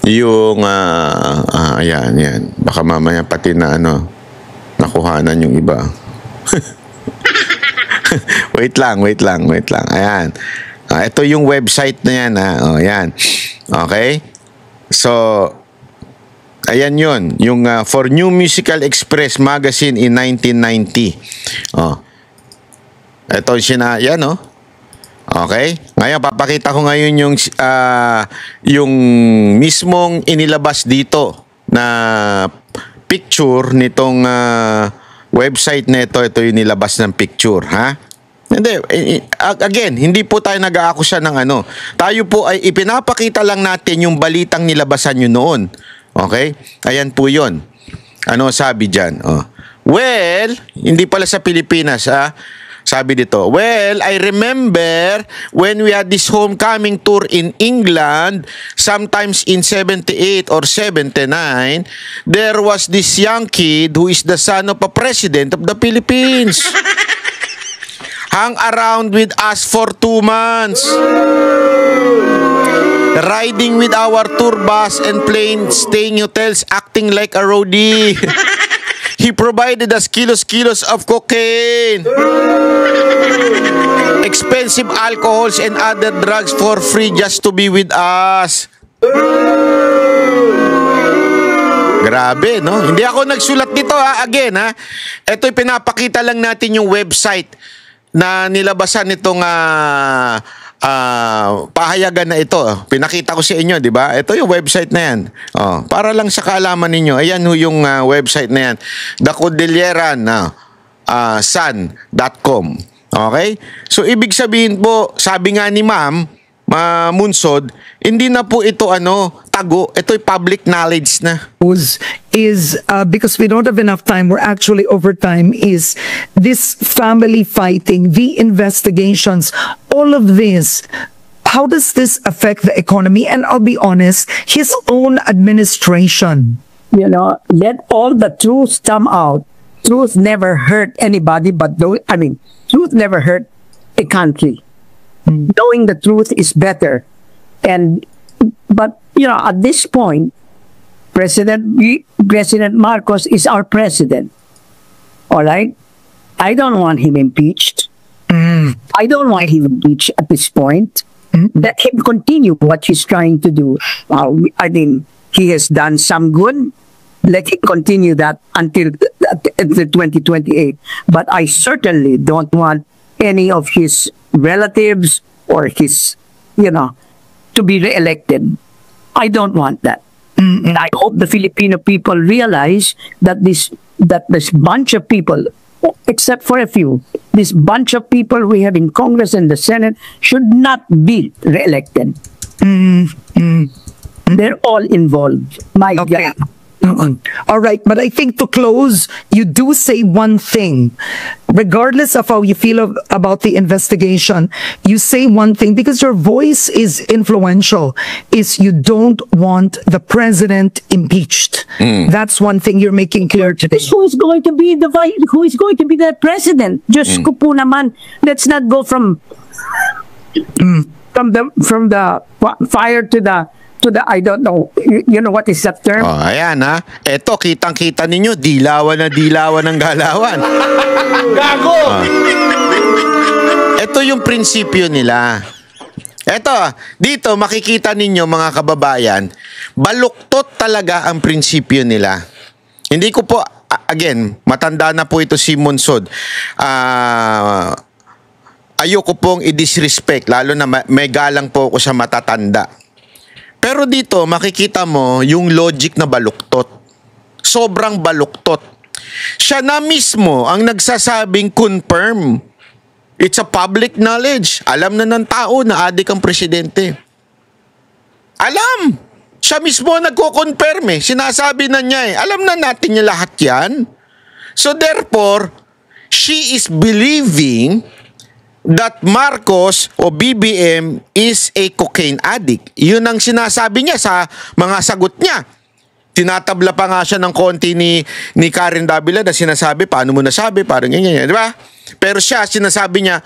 yung ayan. Baka mamaya pati na nakuhanan yung iba. wait lang. Ayan. Ito yung website na yan. Ayan. Okay? So, ayan yun. Yung For New Musical Express magazine in 1990. Ito yan Okay? Ngayon, papakita ko ngayon yung mismong inilabas dito na picture nitong website na ito. Ito yung nilabas ng picture, ha? Hindi, again, hindi po tayo nag-aakusa ng Tayo po ay ipinapakita lang natin yung balitang nilabasan nyo noon. Okay? Ayan po yun. Ano sabi dyan? Well, hindi pala sa Pilipinas, Sabi dito, well, I remember when we had this homecoming tour in England, sometimes in 78 or 79, there was this young kid who is the son of a president of the Philippines. Hung around with us for 2 months. Riding with our tour bus and staying hotels, acting like a roadie. He provided us kilos of cocaine, expensive alcohols and other drugs for free just to be with us. Grabe, no? Hindi ako nagsulat dito, Again, Ito'y pinapakita lang natin yung website na nilabasan nitong pahayagan na ito. Pinakita ko sa inyo, di ba? Ito yung website na yan. Para lang sa kaalaman ninyo. Ayan yung website na yan. The Cordilleran Sun.com. Okay? So, ibig sabihin po, sabi nga ni Ma'am Munsod, hindi na po ito tago. Ito'y public knowledge na. Is because we don't have enough time, we're actually over time, is this family fighting, the investigations, all of this, how does this affect the economy? And I'll be honest, his own administration. Let all the truth come out. Truth never hurt anybody, truth never hurt a country. Knowing the truth is better. But at this point, President Marcos is our president. All right? I don't want him impeached. I don't want him impeached at this point. Let him continue what he's trying to do. He has done some good. Let him continue that until 2028. But I certainly don't want any of his relatives or his, to be re-elected. I don't want that. And I hope the Filipino people realize that this bunch of people, except for a few, this bunch of people we have in Congress and the Senate should not be re-elected. They're all involved. My Okay. God. All right, but I think to close, you do say one thing. Regardless of how you feel about the investigation, you say one thing because your voice is influential, is you don't want the president impeached. That's one thing you're making clear today. Who is going to be the president? Diyos ko po naman. Let's not go from the fire to the I don't know. You know what is that term? Oh, ayan ha. Eto, kitang-kita ninyo, dilawan ng galawan. Gago! Ito yung prinsipyo nila. Eto, dito makikita ninyo mga kababayan, baluktot talaga ang prinsipyo nila. Hindi ko po, again, matanda na po ito si Monsod. Ayoko pong i-disrespect, lalo na may galang po ako sa matatanda. Pero dito, makikita mo yung logic na baluktot. Sobrang baluktot. Siya na mismo ang nagsasabing confirm. It's a public knowledge. Alam na ng tao na adik ang presidente. Alam! Siya mismo nagko-confirm eh. Sinasabi na niya eh. Alam na natin niya lahat yan. So therefore, she is believing that Marcos o BBM is a cocaine addict. Yun ang sinasabi niya sa mga sagot niya. Tinatabla pa nga siya ng konti ni Karen Davila na sinasabi, paano mo nasabi, parang ganyan, di ba? Pero siya, sinasabi niya,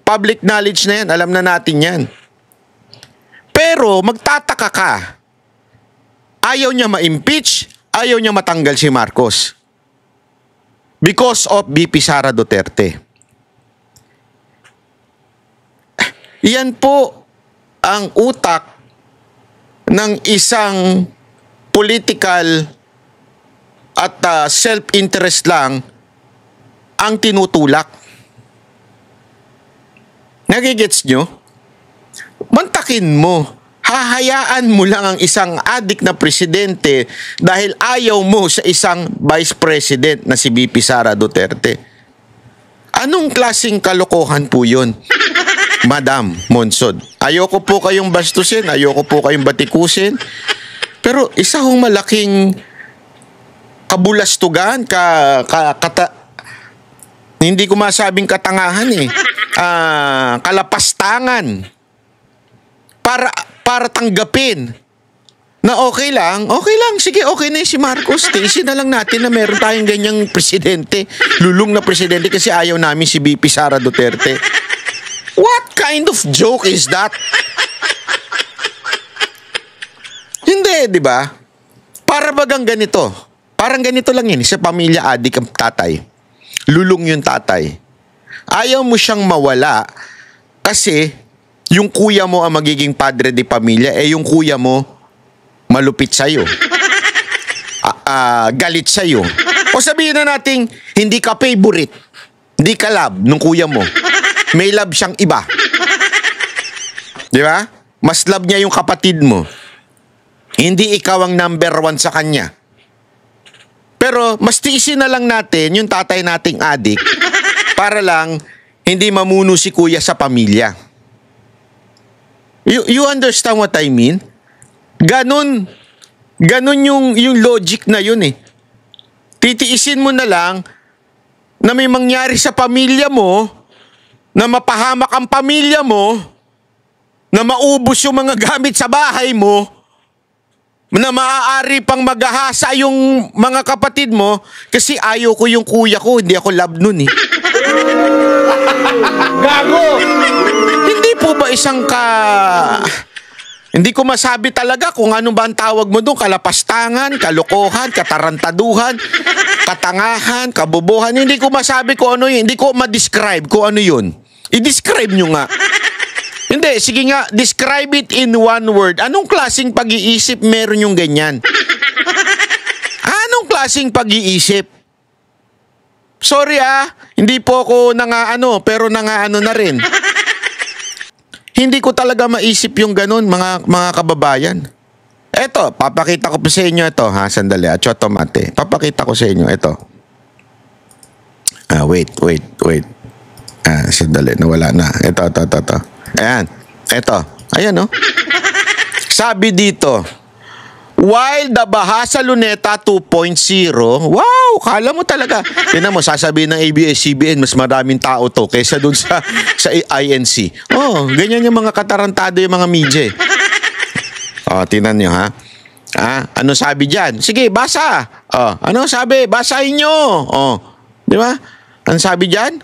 public knowledge na yan, alam na natin yan. Pero magtataka ka, ayaw niya ma-impeach, ayaw niya matanggal si Marcos. Because of BP Sara Duterte. Yan po ang utak ng isang political at self-interest lang ang tinutulak. Nagigets nyo? Mantakin mo. Hahayaan mo lang ang isang adik na presidente dahil ayaw mo sa isang vice president na si BP Sara Duterte. Anong klaseng kalokohan po yun? Madam Monsod, ayoko po kayong bastusin, ayoko po kayong batikusin, pero isa hong malaking kabulastugan, hindi ko masabing katangahan eh, kalapastangan, para tanggapin na okay lang, sige, okay na si Marcos, tiisin na lang natin na meron tayong ganyang presidente, lulong na presidente kasi ayaw namin si BP Sara Duterte. What kind of joke is that? Hindi, di ba? Para bagang ganito. Parang ganito lang yun. Sa pamilya adik ang tatay. Lulong yung tatay. Ayaw mo siyang mawala kasi yung kuya mo ang magiging padre di pamilya, yung kuya mo malupit sa'yo. Galit sa'yo. O sabihin na natin, hindi ka favorite. Hindi ka love nung kuya mo. May love siyang iba. Di ba? Mas love niya yung kapatid mo. Hindi ikaw ang number 1 sa kanya. Pero mas tiisin na lang natin yung tatay nating adik para lang hindi mamuno si kuya sa pamilya. You understand what I mean? Ganon yung logic na yun eh. Titiisin mo na lang na may mangyari sa pamilya mo, na mapahamak ang pamilya mo, na maubos yung mga gamit sa bahay mo, na maaari pang maghahasa yung mga kapatid mo kasi ayaw ko yung kuya ko, hindi ako love nun eh. Gago! Hindi po ba isang hindi ko masabi talaga kung ano ba ang tawag mo doon, kalapastangan, kalokohan, katarantaduhan, katangahan, kabobohan. Hindi ko masabi kung ano yun, hindi ko ma-describe kung ano yun. I-describe nyo nga. Hindi, sige nga, describe it in one word. Anong klaseng pag-iisip meron yung ganyan? Anong klaseng pag-iisip? Sorry hindi po ako nangaano, pero nangaano na rin. Hindi ko talaga maisip yung ganun, mga kababayan. Eto, papakita ko po sa inyo ito, ha? Sandali, Choto Mate. Papakita ko sa inyo ito. Wait. Sandali, nawala na. Ito. Ayan. Ito. Ayan, no? Sabi dito, while the Baha sa Luneta 2.0, wow, kala mo talaga. Tingnan mo, sasabihin ng ABS-CBN, mas maraming tao to kaysa dun sa INC. Oh, ganyan yung mga katarantado yung mga media. Tingnan nyo, ha? Ano sabi dyan? Sige, basa. Ano sabi? Basahin nyo. Di ba? Ano sabi dyan?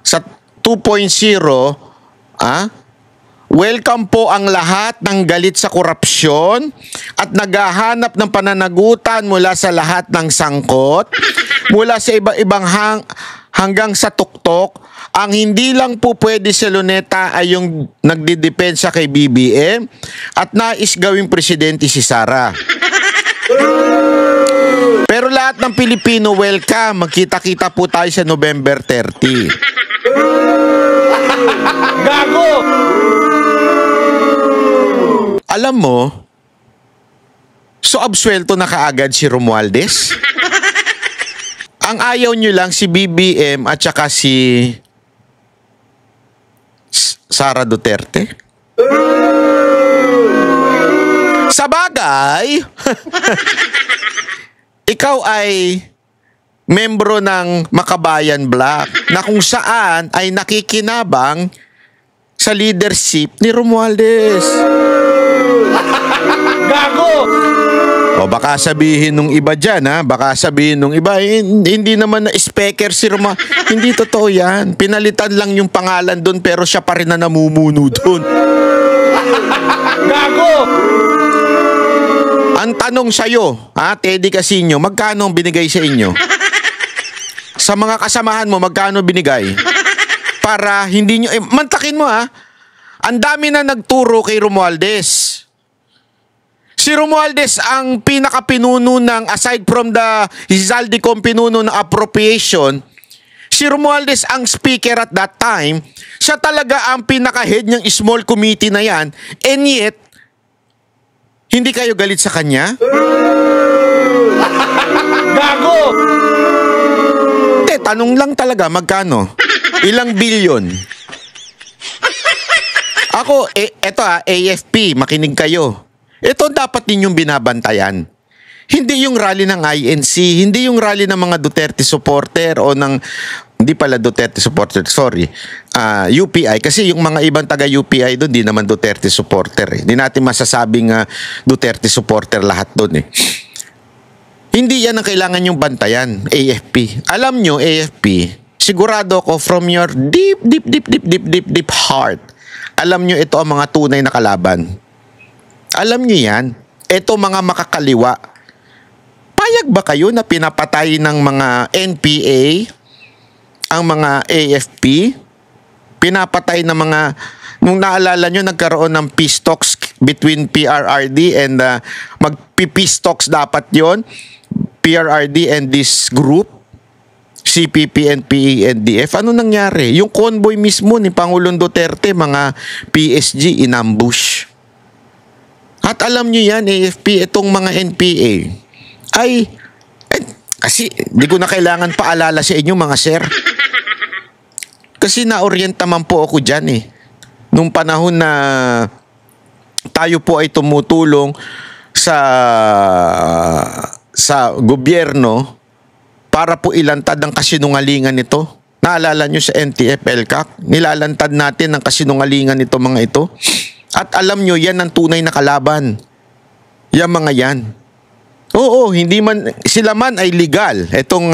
Sa 2.0, welcome po ang lahat ng galit sa korupsyon at naghahanap ng pananagutan mula sa lahat ng sangkot, mula sa iba-ibang hanggang sa tuktok. Ang hindi lang po pwede sa Luneta ay yung nagdidepensa kay BBM at nais gawing presidente si Sara. Pero lahat ng Pilipino welcome. Magkita-kita po tayo sa November 30. Gago! Alam mo, so absuelto na kaagad si Romualdez? Ang ayaw nyo lang si BBM at saka si Sara Duterte? Sa bagay, ikaw ay membro ng Makabayan Black na kung saan ay nakikinabang sa leadership ni Romualdez. Gago! Baka sabihin nung iba dyan, ha? Baka sabihin nung iba, hindi naman na speaker si Roma. Hindi totoo yan. Pinalitan lang yung pangalan doon pero siya pa rin na namumuno doon. Gago! Ang tanong sa'yo, Teddy Casino, magkano binigay sa inyo? Sa mga kasamahan mo, magkano binigay? Para hindi nyo, mantakin mo, ang dami na nagturo kay Romualdez. Si Romualdez ang pinakapinuno ng, aside from the Zaldicom pinuno ng appropriation, si Romualdez ang speaker at that time. Siya talaga ang pinaka-head ng small committee na yan. And yet, hindi kayo galit sa kanya? Gago! Tanong lang talaga, magkano? Ilang bilyon? Ako, eto AFP, makinig kayo. Ito dapat ninyong binabantayan. Hindi yung rally ng INC, hindi yung rally ng mga Duterte supporter o ng, hindi pala Duterte supporter, sorry, UPI. Kasi yung mga ibang taga-UPI doon, di naman Duterte supporter. Hindi natin masasabing Duterte supporter lahat doon. Hindi yan ang kailangan yung bantayan, AFP. Alam nyo, AFP, sigurado ko from your deep heart, alam nyo ito ang mga tunay na kalaban. Alam niyo yan, eto mga makakaliwa. Payag ba kayo na pinapatay ng mga NPA, ang mga AFP? Pinapatay ng mga, nung naalala nyo, nagkaroon ng peace talks between PRRD and mag-peace talks dapat yon, PRRD and this group, CPP and PENDF. Ano nangyari? Yung convoy mismo ni Pangulong Duterte, mga PSG, inambush. At alam nyo yan, AFP, itong mga NPA, ay, kasi di ko na kailangan paalala sa inyo mga sir. Kasi na-orient naman po ako dyan Nung panahon na tayo po ay tumutulong sa gobyerno para po ilantad ang kasinungalingan nito. Naalala nyo sa NTF-ELCAC? Nilalantad natin ang kasinungalingan nito mga ito. At alam nyo, yan ang tunay na kalaban. Yan mga yan. Oo, hindi man, sila man ay legal. Itong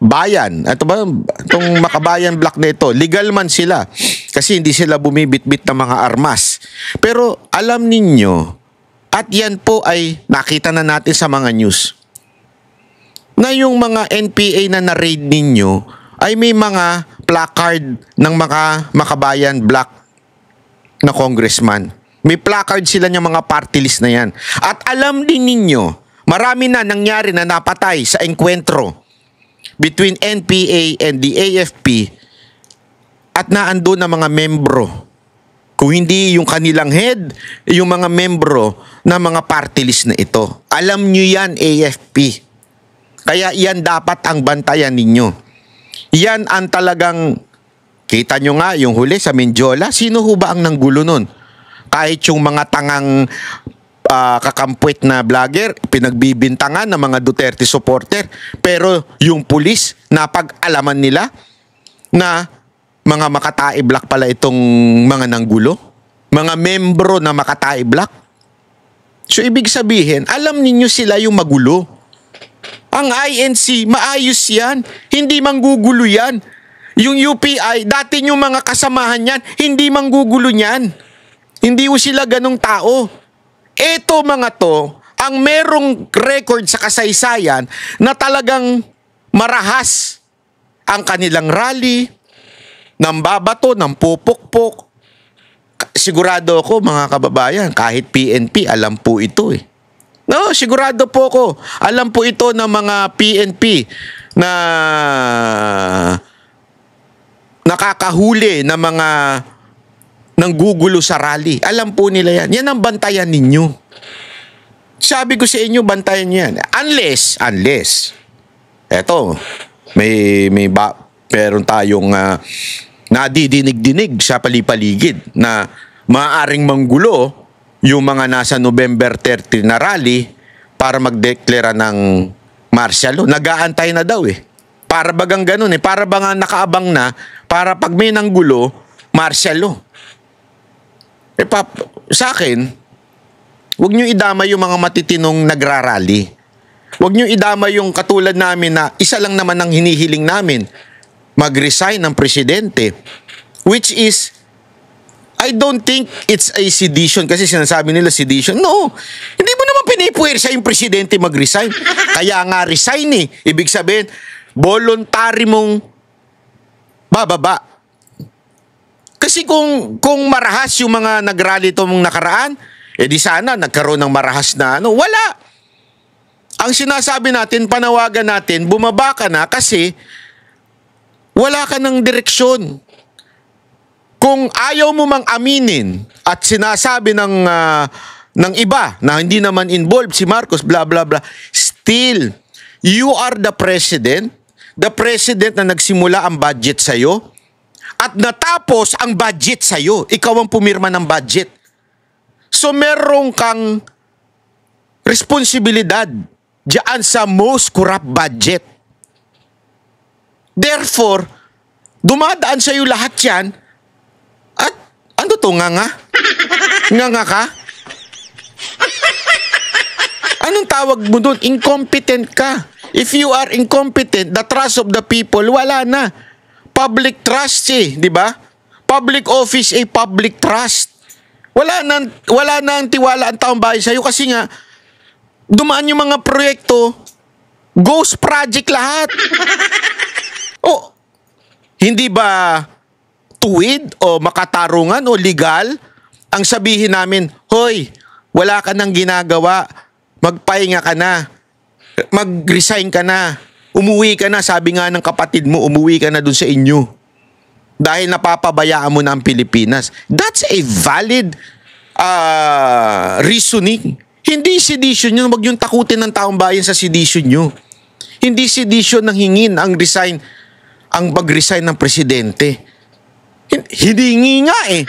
bayan, ito ba, itong Makabayan Black na ito, legal man sila. Kasi hindi sila bumibit-bit ng mga armas. Pero alam ninyo, at yan po ay nakita na natin sa mga news, na yung mga NPA na na-raid ninyo, ay may mga placard ng mga Makabayan Black na congressman. May placard sila ng mga party list na yan. At alam din ninyo, marami na nangyari na napatay sa enkwentro between NPA and the AFP at naandun na mga membro. Kung hindi yung kanilang head, yung mga membro na mga party list na ito. Alam nyo yan, AFP. Kaya yan dapat ang bantayan ninyo. Yan ang talagang, kita nyo nga yung huli sa Mindiola, sino ho ba ang nanggulo nun? Kahit yung mga tangang kakampwet na vlogger, pinagbibintangan ng mga Duterte supporter, pero yung pulis, napag-alaman nila na mga Makatae Black pala itong mga nanggulo, mga membro na Makatae Black. So ibig sabihin, alam ninyo sila yung magulo. Ang INC, maayos yan. Hindi manggugulo yan. Yung UPI, dati yung mga kasamahan yan, hindi manggugulo yan. Hindi ho sila ganong tao. Eto mga to, ang merong record sa kasaysayan na talagang marahas ang kanilang rally, ng babato, ng pupukpok. Sigurado ako mga kababayan, kahit PNP, alam po ito eh. No, sigurado po ako. Alam po ito ng mga PNP na nakakahuli ng mga nanggugulo sa rally. Alam po nila yan. Yan ang bantayan ninyo. Sabi ko sa inyo, bantayan nyo yan. Unless, eto, meron tayong nadidinig-dinig sa palipaligid na maaaring manggulo yung mga nasa November 30 na rally para magdeklara ng martial law. Nag-aantay na daw eh. Para bagang ganun eh. Para bagang nakaabang na para pag may nanggulo, martial law. Sa akin, huwag nyo idama yung mga matitinong nagrarally. Huwag nyo idama yung katulad namin na isa lang naman ang hinihiling namin, mag-resign ng presidente. Which is, I don't think it's a sedition kasi sinasabi nila sedition. No, hindi mo naman pinipuwersa yung presidente mag-resign. Kaya nga resign eh. Ibig sabihin, voluntary mong bababa. Kasi kung marahas yung mga nag-rally itong nakaraan, di sana nagkaroon ng marahas na ano. Wala. Ang sinasabi natin, panawagan natin, bumaba ka na kasi wala ka ng direksyon. Kung ayaw mo mang aminin at sinasabi ng iba na hindi naman involved si Marcos, blah, blah, blah, still, you are the president na nagsimula ang budget sa'yo at natapos ang budget sa'yo. Ikaw ang pumirma ng budget. So, meron kang responsibilidad diyan sa most corrupt budget. Therefore, dumadaan sa'yo lahat yan. At ano to, nganga? Nganga ka? Anong tawag mo doon? Incompetent ka. If you are incompetent, the trust of the people, wala na. Public trust eh, di ba? Public office eh, public trust. Wala na ang tiwala ang taong bayan sa'yo kasi nga, dumaan yung mga proyekto, ghost project lahat. Oh, hindi ba tuwid o makatarungan o legal ang sabihin namin, hoy, wala ka nang ginagawa, magpahinga ka na, mag-resign ka na, umuwi ka na, sabi nga ng kapatid mo, umuwi ka na dun sa inyo. Dahil napapabayaan mo na ang Pilipinas. That's a valid reasoning. Hindi sedition yun. Huwag yung takutin ng taong bayan sa sedition nyo. Hindi sedition ng hingin ang mag-resign ng presidente. Hiningi nga eh.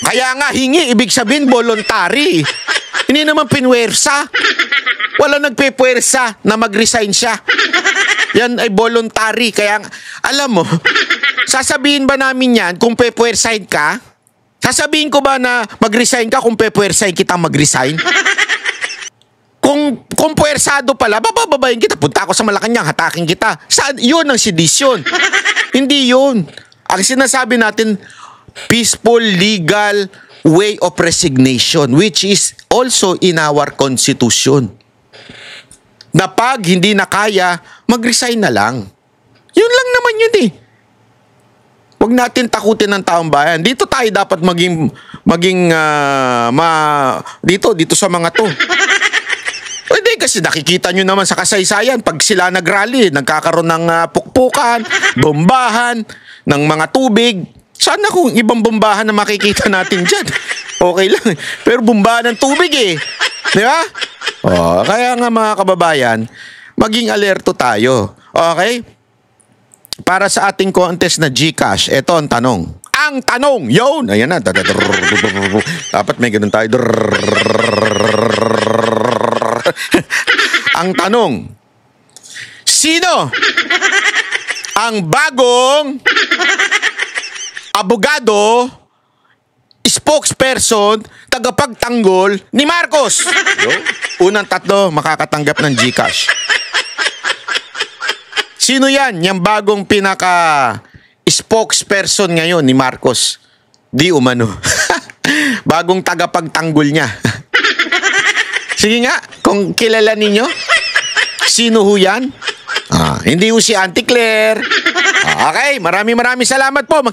Kaya nga hingi, ibig sabihin voluntary. Hindi naman pinwersa. Wala nagpepwersa na mag-resign siya. Yan ay voluntary. Kaya alam mo, sasabihin ba namin yan kung pepwersahin ka? Sasabihin ko ba na mag-resign ka kung pepwersahin kita mag-resign? Kung puwersado pala, bababayin kita. Punta ako sa Malacanang, hatakin kita. Yun ang sedisyon. Hindi yun. Ang sinasabi natin, peaceful, legal way of resignation, which is also in our constitution. Na pag hindi na kaya, mag-resign na lang. Yun lang naman yun eh. Huwag natin takutin ng taong bayan. Dito tayo dapat dito sa mga to. Pwede kasi nakikita nyo naman sa kasaysayan, pag sila nag-rally, nagkakaroon ng pukpukan, bombahan, ng mga tubig. Sana kung ibang bombahan na makikita natin dyan. Okay lang. Pero bombahan ng tubig eh. Di ba? Kaya nga mga kababayan, maging alerto tayo. Okay? Para sa ating contest na GCash, ito ang tanong. Ang tanong, yun! Ayan na. Dapat may ganun tayo. Ang tanong, sino ang bagong abogado, spokesperson, tagapagtanggol ni Marcos? Unang 3 makakatanggap ng GCash. Sino yan? Yung bagong pinaka-spokesperson ngayon ni Marcos. Di umano. Bagong tagapagtanggol niya. Sige nga, kung kilala ninyo, sino ho yan? Hindi ho si Auntie Claire. Okay, maraming salamat po.